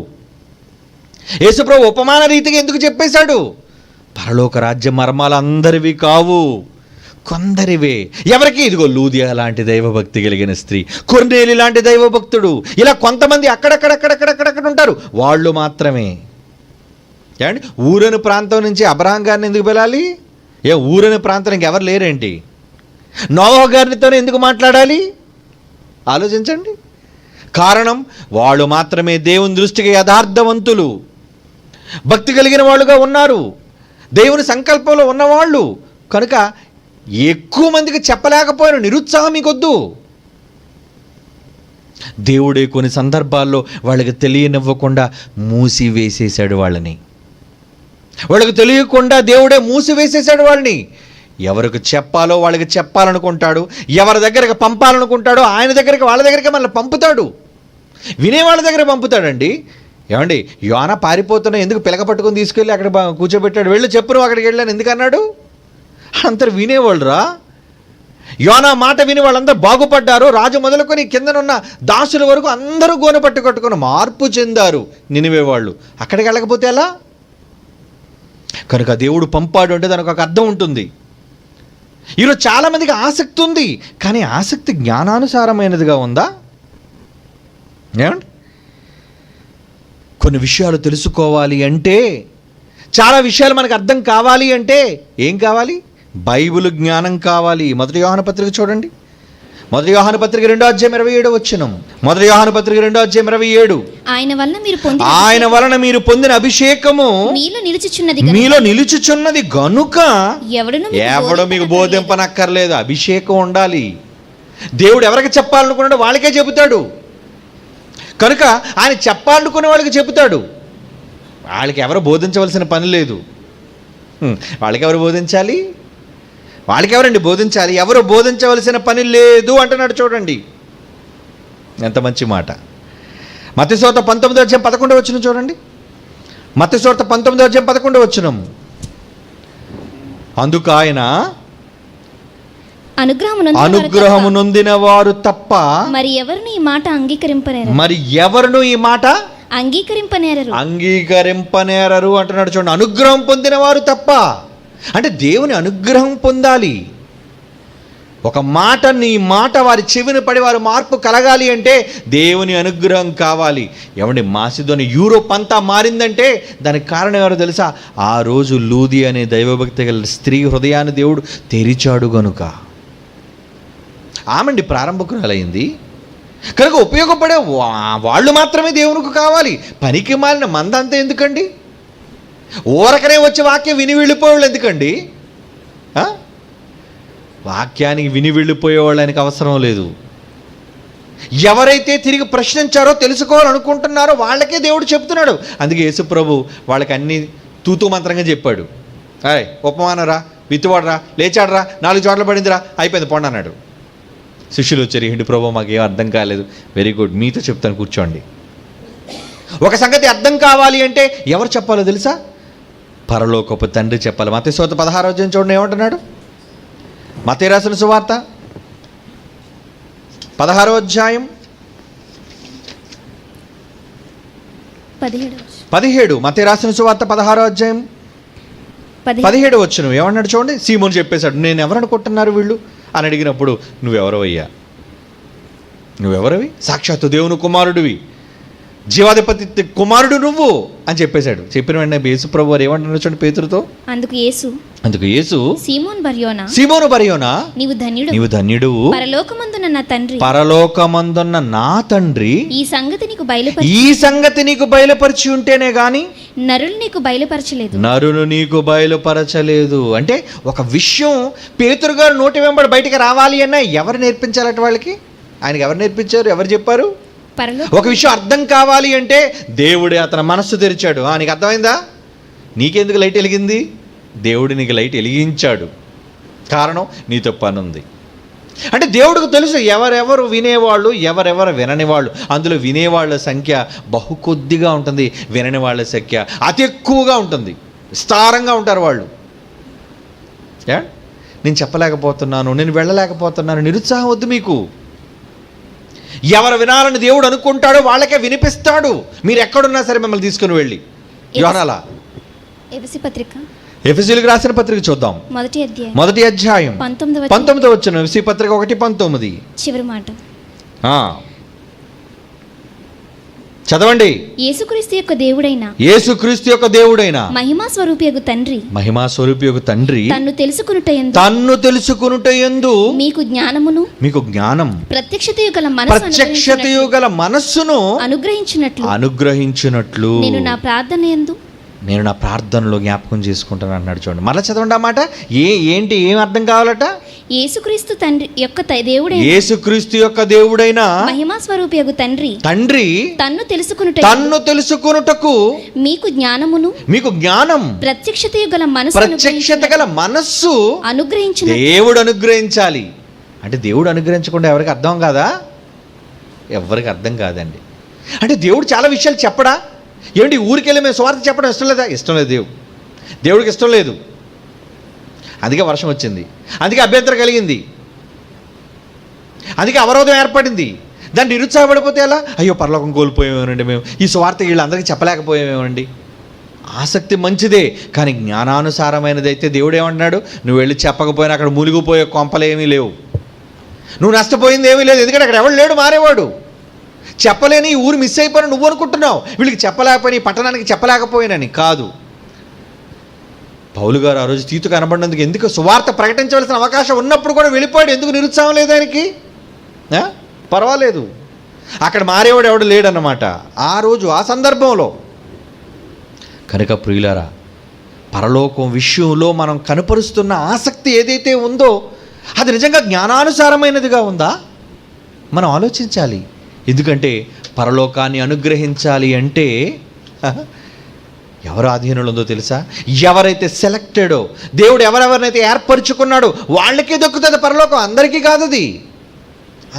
A: యేసుప్రభు ఉపమాన రీతిగా ఎందుకు చెప్పేశాడు? పరలోక రాజ్య మర్మాలు అందరివి కావు, కొందరివే. ఎవరికి? ఇదిగో లూదియా లాంటి దైవభక్తి కలిగిన స్త్రీ, కొర్నేలి లాంటి దైవభక్తుడు, ఇలా కొంతమంది అక్కడక్కడక్కడక్కడక్కడక్కడ ఉంటారు, వాళ్ళు మాత్రమే. ఏమండి, ఊరని ప్రాంతం నుంచి అబ్రహాం గారిని ఎందుకు పిలాలి? ఊరని ప్రాంతం ఇంకెవరు లేరేంటి? నోవహు గారితో ఎందుకు మాట్లాడాలి? ఆలోచించండి. కారణం వాళ్ళు మాత్రమే దేవుని దృష్టికి యథార్థవంతులు, భక్తి కలిగిన వాళ్ళుగా ఉన్నారు, దేవుని సంకల్పంలో ఉన్నవాళ్ళు. కనుక ఎక్కువ మందికి చెప్పలేకపోయిన నిరుత్సాహం మీకొద్దు. దేవుడే కొన్ని సందర్భాల్లో వాళ్ళకి తెలియనివ్వకుండా మూసివేసేశాడు వాళ్ళని. వాళ్ళకి తెలియకుండా దేవుడే మూసివేసేశాడు వాళ్ళని. ఎవరికి చెప్పాలో వాళ్ళకి చెప్పాలనుకుంటాడు, ఎవరి దగ్గరికి పంపాలనుకుంటాడో ఆయన దగ్గరికి వాళ్ళ దగ్గరికి మనల్ని పంపుతాడు, వినే వాళ్ళ దగ్గర పంపుతాడండి. ఏమండి, యోనా పారిపోతున్నా ఎందుకు పిలక పట్టుకొని తీసుకెళ్ళి అక్కడ కూర్చోబెట్టాడు? వెళ్ళి చెప్పు అక్కడికి వెళ్ళాను ఎందుకన్నాడు? అందరు వినేవాళ్ళురా. యోనా మాట విని వాళ్ళందరూ బాగుపడ్డారు. రాజు మొదలుకొని కిందనున్న దాసుల వరకు అందరూ గోనె పట్టు కట్టుకొని మార్పు చెందారు నినివే వాళ్ళు. అక్కడికి వెళ్ళకపోతే ఎలా? కనుక దేవుడు పంపాడు అంటే దానికి ఒక అర్థం ఉంటుంది. ఈరోజు చాలామందికి ఆసక్తి ఉంది, కానీ ఆసక్తి జ్ఞానానుసారమైనదిగా ఉందా? ఏమండి, కొన్ని విషయాలు తెలుసుకోవాలి అంటే, చాలా విషయాలు మనకు అర్థం కావాలి అంటే ఏం కావాలి? బైబిల్ జ్ఞానం కావాలి. మొదటి యోహాను పత్రిక చూడండి. మొదటి యోహాను పత్రిక 2:27 మొదటి యోహాను పత్రిక 2:27 ఆయన వలన మీరు పొందిన అభిషేకము మీలో నిలుచుచున్నది గనుక ఎవడు మీకు బోధింపనక్కర్లేదు. అభిషేకం ఉండాలి. దేవుడు ఎవరికి చెప్పాలనుకున్నాడో వాళ్ళకే చెబుతాడు. కనుక ఆయన చెప్పాలనుకునే వాళ్ళకి చెబుతాడు. వాళ్ళకి ఎవరు బోధించవలసిన పని లేదు. వాళ్ళకి ఎవరు బోధించాలి? వాళ్ళకి ఎవరండి బోధించాలి? ఎవరు బోధించవలసిన పని లేదు అంటున్నాడు. చూడండి ఎంత మంచి మాట. మత్తయి సువార్త 19:11 చూడండి. మత్తయి సువార్త 19:11 అందుకు ఆయన అనుగ్రహము నొందిన వారు తప్ప
B: మరి ఎవరును ఈ మాట
A: అంగీకరింపనేరరు అంటున్నాడు. చూడండి, అనుగ్రహం పొందిన వారు తప్ప. అంటే దేవుని అనుగ్రహం పొందాలి. ఒక మాట, నీ మాట వారి చెవిని పడి వారు మార్పు కలగాలి అంటే దేవుని అనుగ్రహం కావాలి. ఏమండి, మాసిదోనియా యూరోప్ అంతా మారిందంటే దానికి కారణం ఎవరో తెలుసా? ఆ రోజు లూది అనే దైవభక్తి గల స్త్రీ హృదయాన్ని దేవుడు తెరిచాడు గనుక ఆమండి ప్రారంభకురాలైంది. కనుక ఉపయోగపడే వాళ్ళు మాత్రమే దేవునికి కావాలి. పనికి మాలిన మందంతా ఎందుకండి? ఊరకనే వచ్చే వాక్యం విని వెళ్ళిపోయేవాళ్ళు ఎందుకండి? వాక్యానికి విని వెళ్ళిపోయేవాళ్ళనికి అవసరం లేదు. ఎవరైతే తిరిగి ప్రశ్నించారో, తెలుసుకోవాలనుకుంటున్నారో వాళ్ళకే దేవుడు చెప్తున్నాడు. అందుకే యేసుప్రభు వాళ్ళకి అన్నీ తూతూ మంత్రంగా చెప్పాడు. ఉపమానరా, విత్తువాడరా, లేచాడరా, 4 చోట్ల పడిందిరా, అయిపోయింది పొండి అన్నాడు. శిష్యులు వచ్చారు, ఏంటి ప్రభు మాకు ఏం అర్థం కాలేదు. వెరీ గుడ్, మీతో చెప్తాను, కూర్చోండి. ఒక సంగతి అర్థం కావాలి అంటే ఎవరు చెప్పాలో తెలుసా? పరలోకపు తండ్రి చెప్పాలి. మత్తయి సువార్త 16 చూడండి ఏమంటున్నాడు. మత్తయి రాసిన సువార్త 16 17 మత్తయి రాసిన సువార్త 16 17 ఏమన్నాడు చూడండి. సీమోను చెప్పేశాడు, నేను ఎవరనుకుంటున్నారు వీళ్ళు అని అడిగినప్పుడు, నువ్వెవరవయ్యా? నువ్వెవరవి? సాక్షాత్తు దేవుని కుమారుడివి, జీవాధిపతి కుమారుడు నువ్వు అని చెప్పేశాడు. చెప్పిన వెంటనే యేసు ప్రభు వారు ఏమంటున్నారు చూడండి పేతురుతో. అందుకు యేసు సీమోను బర్యోనా, నీవు ధన్యుడు, పరలోకమందున్న నా తండ్రి ఈ సంగతి నీకు బయలుపరిచి ఉంటేనే గాని నరులు నీకు బయలుపరచలేదు. అంటే ఒక విషయం పేతురు గారు నోటి వెంబడి బయటికి రావాలి అన్నా ఎవరు నేర్పించాలట వాళ్ళకి? ఆయనకి ఎవరు నేర్పించారు? ఎవరు చెప్పారు? ఒక విషయం అర్థం కావాలి అంటే దేవుడే అతని మనస్సు తెరిచాడు. నీకు అర్థమైందా? నీకెందుకు లైట్ వెలిగింది? దేవుడు నీకు లైట్ వెలిగించాడు. కారణం, నీతో పని ఉంది. అంటే దేవుడికి తెలుసు ఎవరెవరు వినేవాళ్ళు, ఎవరెవరు వినని వాళ్ళు. అందులో వినేవాళ్ళ సంఖ్య బహు కొద్దిగా ఉంటుంది, వినని వాళ్ళ సంఖ్య అతి ఎక్కువగా ఉంటుంది. విస్తారంగా ఉంటారు వాళ్ళు. నేను చెప్పలేకపోతున్నాను, నేను వెళ్ళలేకపోతున్నాను, నిరుత్సాహం వద్దు మీకు. ఎవరు వినాలని దేవుడు అనుకుంటాడో వాళ్ళకే వినిపిస్తాడు. మీరు ఎక్కడున్నా సరే మిమ్మల్ని తీసుకుని వెళ్ళి యోహానా ఎఫెసీయులకు రాసిన పత్రిక చూద్దాం. మొదటి అధ్యాయం 19 ఎఫెసీ పత్రిక 1:19
B: చివరి మాట
A: చదవండి.
B: యేసుక్రీస్తు యొక్క దేవుడైన మహిమా స్వరూపియగు తండ్రి తన్ను తెలుసుకొనుటయందు మీకు జ్ఞానం ప్రత్యక్షతయు గల మనస్సును అనుగ్రహించినట్లు నేను నా ప్రార్థనలో జ్ఞాపకం చేసుకుంటాను అన్నాడు. చూడండి, మరలా చదవండి ఆ మాట. ఏం అర్థం కావాలట? యేసుక్రీస్తు యొక్క దేవుడైన మహిమా స్వరూపియగు తండ్రి తన్ను తెలుసుకొనుటకు మీకు జ్ఞానం ప్రత్యక్షత గల మనస్సు దేవుడు అనుగ్రహించాలి. అంటే దేవుడు అనుగ్రహించకుండా ఎవరికి అర్థం కాదా? ఎవరికి అర్థం కాదండి. అంటే దేవుడు చాలా విషయాలు చెప్పడా? ఏమిటి ఊరికెళ్ళి మేము స్వార్థ చెప్పడం ఇష్టం లేదా? ఇష్టం లేదు. దేవుడికి ఇష్టం లేదు. అందుకే వర్షం వచ్చింది, అందుకే అభ్యంతరం కలిగింది, అందుకే అవరోధం ఏర్పడింది. దాన్ని నిరుత్సాహపడిపోతే ఎలా? అయ్యో పరలోకం కోల్పోయేమేమండి, మేము ఈ స్వార్థ వీళ్ళందరికీ చెప్పలేకపోయామేమండి
A: ఆసక్తి మంచిదే, కానీ జ్ఞానానుసారమైనది అయితే దేవుడు ఏమంటున్నాడు, నువ్వు వెళ్ళి చెప్పకపోయినా అక్కడ మూలిగిపోయే కొంపలేమీ లేవు, నువ్వు నష్టపోయింది ఏమీ లేదు. ఎందుకంటే అక్కడ ఎవడు లేడు మారేవాడు. చెప్పలేని ఈ ఊరు మిస్ అయిపోయినా నువ్వు అనుకుంటున్నావు, వీళ్ళకి చెప్పలేకపోయినా, ఈ పట్టణానికి చెప్పలేకపోయినని కాదు. పౌలు గారు ఆ రోజు తీతు కనబడినందుకు, ఎందుకు సువార్త ప్రకటించవలసిన అవకాశం ఉన్నప్పుడు కూడా వెళ్ళిపోయాడు, ఎందుకు నిరుత్సాహం లేదు ఆయనకి? పర్వాలేదు, అక్కడ మారేవాడు ఎవడు లేడన్నమాట ఆ రోజు, ఆ సందర్భంలో. కనుక ప్రియులారా, పరలోకం విషయంలో మనం కనపరుస్తున్న ఆసక్తి ఏదైతే ఉందో అది నిజంగా జ్ఞానానుసారమైనదిగా ఉందా మనం ఆలోచించాలి. ఎందుకంటే పరలోకాన్ని అనుగ్రహించాలి అంటే ఎవరు ఆధీనంలో ఉందో తెలుసా? ఎవరైతే సెలెక్టెడో, దేవుడు ఎవరెవరినైతే ఏర్పరచుకున్నాడో వాళ్ళకే దక్కుతుంది పరలోకం. అందరికీ కాదు, అది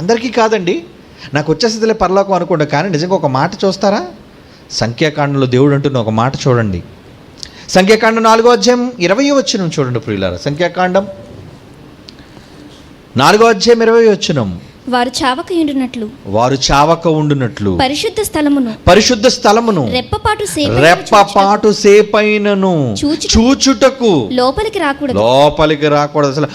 A: అందరికీ కాదండి. నాకు వచ్చేసేదిలే పరలోకం అనుకోండి, కానీ నిజంగా ఒక మాట చూస్తారా? సంఖ్యాకాండంలో దేవుడు అంటున్న ఒక మాట చూడండి. సంఖ్యాకాండం 4వ అధ్యాయం 20వ వచనం చూడండి ప్రియులారా. సంఖ్యాకాండం 4వ అధ్యాయం 20వ వచనం.
B: వారు చావక ఉండునట్లు
A: పరిశుద్ధ స్థలమును రెప్పపాటు సేపైనను చూచుటకు లోపలికి రాకూడదు. అసలు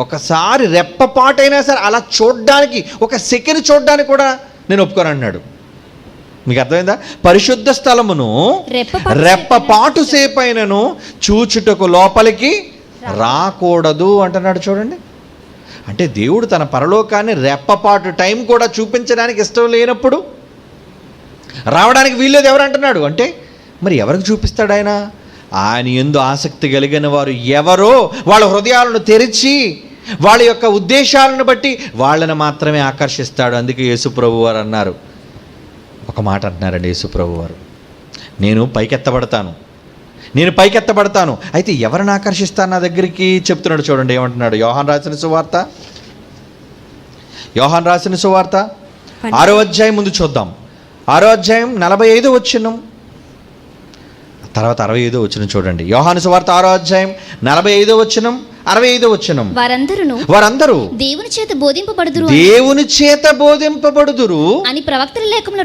A: ఒకసారి రెప్పపాటైనా సరే అలా చూడ్డానికి, ఒక సెకండ్ చూడ్డానికి కూడా నేను ఒప్పుకోను అన్నాడు. మీకు అర్థమైందా? పరిశుద్ధ స్థలమును రెప్పపాటు సేపైనను చూచుటకు లోపలికి రాకూడదు అంటున్నాడు. చూడండి, అంటే దేవుడు తన పరలోకాన్ని రెప్పపాటు టైం కూడా చూపించడానికి ఇష్టం లేనప్పుడు రావడానికి వీల్లేదు ఎవరు అంటున్నాడు. అంటే మరి ఎవరికి చూపిస్తాడు ఆయన? ఆయన యందు ఆసక్తి కలిగిన వారు ఎవరో వాళ్ళ హృదయాలను తెరిచి వాళ్ళ యొక్క ఉద్దేశాలను బట్టి వాళ్ళని మాత్రమే ఆకర్షిస్తాడు. అందుకే యేసుప్రభు వారు అన్నారు, ఒక మాట అంటున్నారండి యేసుప్రభు వారు, నేను పైకెత్తబడతాను, అయితే ఎవరిని ఆకర్షిస్తాను నా దగ్గరికి చెప్తున్నాడు. చూడండి ఏమంటున్నాడు. యోహాను రాసిన సువార్త 6వ అధ్యాయం ముందు చూద్దాం. 6వ అధ్యాయం 45వ వచనం తర్వాత 65వ వచనం చూడండి. యోహాను సువార్త 6వ అధ్యాయం 45వ వచనం 65వ వచనం. వారందరూ దేవుని చేత బోధింపబడుదురు అని ప్రవక్తల లేఖనంలో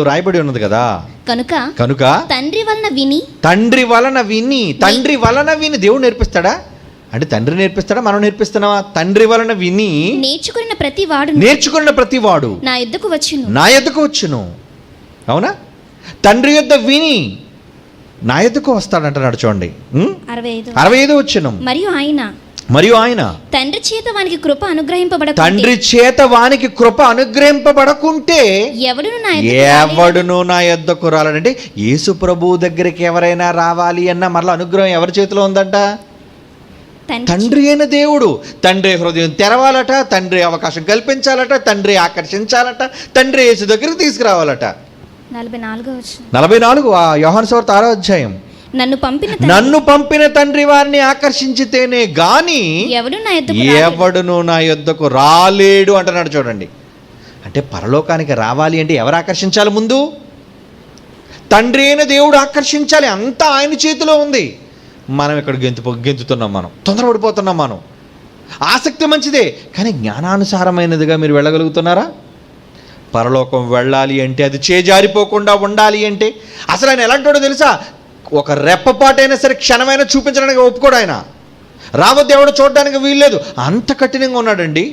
A: రాయబడి ఉన్నది కదా. కనుక తండ్రి వలన విని దేవుడు నేర్పిస్తాడా? అంటే తండ్రి నేర్పిస్తాడా, మనం నేర్పిస్తున్నావా? తండ్రి వలన విని నేర్చుకున్న ప్రతివాడు నా యొద్దకు వచ్చును. అవునా? తండ్రి యొద్ద విని నా యొద్దకు వస్తాడంటున్నాడు. చూడండి 65వ వచనం. మరియు ఆయన తండ్రి చేత వానికి కృప అనుగ్రహింపబడకుంటే ఎవడును నా యొద్దకు రాలంటే, యేసు ప్రభువు దగ్గరికి ఎవరైనా రావాలి అన్న మరలా అనుగ్రహం ఎవరి చేతిలో ఉందంట? తండ్రి అయిన దేవుడు. తండ్రి హృదయం తెరవాలట, తండ్రి అవకాశం కల్పించాలట, తండ్రి ఆకర్షించాలట, తండ్రి యేసు దగ్గరికి తీసుకురావాలట. 44 యోహాను సువార్త 6వ అధ్యాయం. నన్ను పంపిన తండ్రి వారిని ఆకర్షించితేనే గాని ఎవడును నా యొద్దకు రాలేడు అంటున్నాడు. చూడండి, అంటే పరలోకానికి రావాలి అంటే ఎవరు ఆకర్షించాలి? ముందు తండ్రి అయిన దేవుడు ఆకర్షించాలి. అంతా ఆయన చేతిలో ఉంది. మనం ఇక్కడ గెంతుతున్నాం, మనం తొందరపడిపోతున్నాం. మనం ఆసక్తి మంచిదే, కానీ జ్ఞానానుసారమైనదిగా మీరు వెళ్ళగలుగుతున్నారా? పరలోకం వెళ్ళాలి అంటే, అది చేజారిపోకుండా ఉండాలి అంటే అసలు ఆయన ఎలాంటోడో తెలుసా? ఒక రెప్పపాటైనా సరే క్షణమైనా చూపించడానికి ఒప్పుకోడు ఆయన. రావద్దు ఎవడో చూడడానికి వీల్లేదు, అంత కఠినంగా ఉన్నాడండి.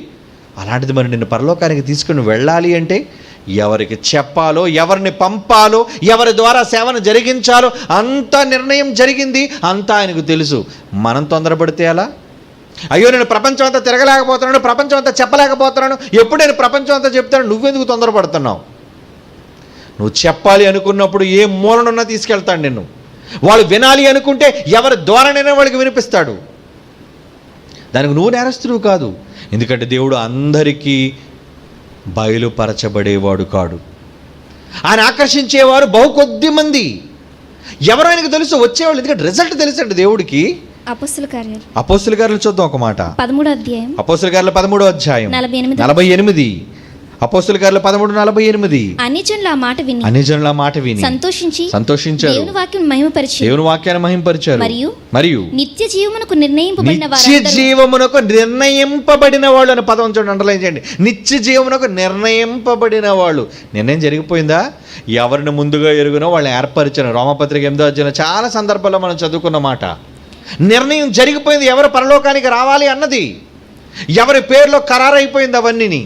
A: అలాంటిది మరి నిన్ను పరలోకానికి తీసుకుని వెళ్ళాలి అంటే ఎవరికి చెప్పాలో, ఎవరిని పంపాలో, ఎవరి ద్వారా సేవను జరిగించాలో అంత నిర్ణయం జరిగింది, అంతా ఆయనకు తెలుసు. మనం తొందరపడితే ఎలా? అయ్యో నేను ప్రపంచం అంతా తిరగలేకపోతున్నాను, ప్రపంచం అంతా చెప్పలేకపోతున్నాను, ఎప్పుడు నేను ప్రపంచం అంతా చెప్తాను, నువ్వెందుకు తొందరపడుతున్నావు? నువ్వు చెప్పాలి అనుకున్నప్పుడు ఏ మూలనున్నా తీసుకెళ్తాడు నిన్ను. వాళ్ళు వినాలి అనుకుంటే ఎవరి ద్వారానైనా వాళ్ళకి వినిపిస్తాడు. దానికి నువ్వు నేరస్తుడు కాదు. ఎందుకంటే దేవుడు అందరికీ బయలుపరచబడేవాడు కాడు. ఆయన ఆకర్షించేవారు బహు కొద్ది మంది. ఎవరు ఆయనకు తెలుసు వచ్చేవాళ్ళు, ఎందుకంటే రిజల్ట్ తెలుసండి దేవుడికి. అపోస్తుల కార్యాలు చూద్దాం ఒక మాట. అపోస్తుల కార్యాలు 13వ అధ్యాయం 48 అపోస్తుల కార్యాలు 13:48.
B: అన్యజనులు ఆ మాట విని
A: సంతోషించారు,
B: దేవుని వాక్యం మహిమపరిచి
A: దేవుని వాక్యాన్ని మహిమపరిచారు.
B: మరియు నిత్య జీవమునకు
A: నిర్ణయింపబడిన వాళ్ళు అనే పదం చూడండి, అండర్లైన్ చేయండి. నిత్య జీవమునకు నిర్ణయింపబడిన వాళ్ళు. నిర్ణయం జరిగిపోయిందా? ఎవరిని ముందుగా ఎరుగునో వాళ్ళని ఏర్పరిచారు. రోమపత్రిక 8వ అధ్యాయంలో చాలా సందర్భాల్లో మనం చదువుకున్న మాట. నిర్ణయం జరిగిపోయింది, ఎవరు పరలోకానికి రావాలి అన్నది. ఎవరి పేరులో ఖరారైపోయింది అవన్నీ.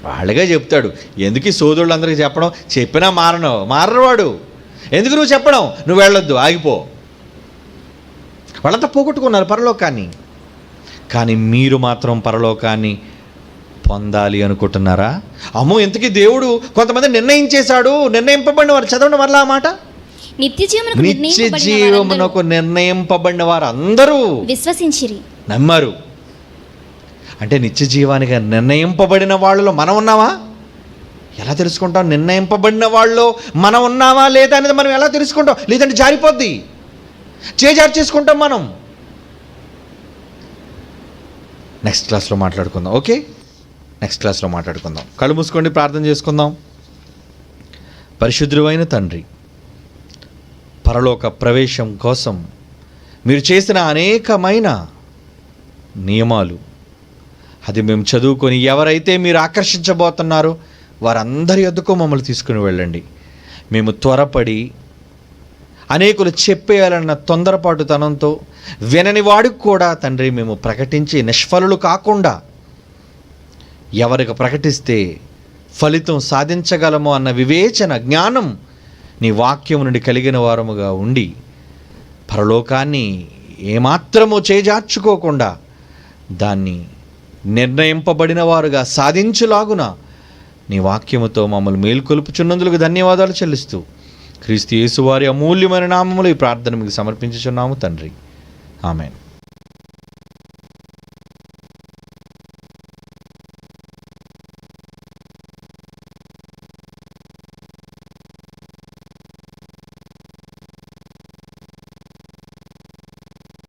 A: వాళ్ళగా చెప్తాడు. ఎందుకు ఈ సోదరులందరికీ చెప్పడం? చెప్పినా మారరు వాడు. ఎందుకు నువ్వు చెప్పడం? నువ్వు వెళ్ళొద్దు, ఆగిపో. వాళ్ళంతా పోగొట్టుకున్నారు పరలోకాన్ని. కానీ మీరు మాత్రం పరలోకాన్ని పొందాలి అనుకుంటున్నారా? అమ్మో, ఇంతకీ దేవుడు కొంతమంది నిర్ణయించేశాడు, నిర్ణయింపబడిన వారు. చదవండి మరలా ఆ మాట.
B: నిత్య
A: జీవమునకు నిర్ణయింపబడిన వారు అందరూ
B: విశ్వసించిరి,
A: నమ్మారు. అంటే నిత్య జీవానికి నిర్ణయింపబడిన వాళ్ళలో మనం ఉన్నామా? ఎలా తెలుసుకుంటాం? నిర్ణయింపబడిన వాళ్ళలో మనం ఉన్నామా లేదా అనేది మనం ఎలా తెలుసుకుంటాం? లేదంటే జారిపోద్ది, చేజారు చేసుకుంటాం మనం. నెక్స్ట్ క్లాస్లో మాట్లాడుకుందాం. ఓకే, నెక్స్ట్ క్లాస్లో మాట్లాడుకుందాం. కళ్ళు మూసుకోండి, ప్రార్థన చేసుకుందాం. పరిశుద్ధుడైన తండ్రి, పరలోక ప్రవేశం కోసం మీరు చేసిన అనేకమైన నియమాలు, అది మేము చదువుకొని ఎవరైతే మీరు ఆకర్షించబోతున్నారో వారందరి యొద్దకు మమ్మల్ని తీసుకుని వెళ్ళండి. మేము త్వరపడి అనేకులు చెప్పేయాలన్న తొందరపాటుతనంతో వినని వాడికి కూడా తండ్రి మేము ప్రకటించి నిష్ఫలులు కాకుండా, ఎవరికి ప్రకటిస్తే ఫలితం సాధించగలము అన్న వివేచన జ్ఞానం నీ వాక్యం నుండి కలిగిన వారముగా ఉండి, పరలోకాన్ని ఏమాత్రము చేజార్చుకోకుండా దాన్ని నిర్ణయింపబడిన వారుగా సాధించులాగున నీ వాక్యముతో మమ్మల్ని మేల్కొలుపుచున్నందుకు ధన్యవాదాలు చెల్లిస్తూ క్రీస్తు యేసు వారి అమూల్యమైన నామములో ఈ ప్రార్థన మీకు సమర్పించుచున్నాము తండ్రి. ఆమేన్.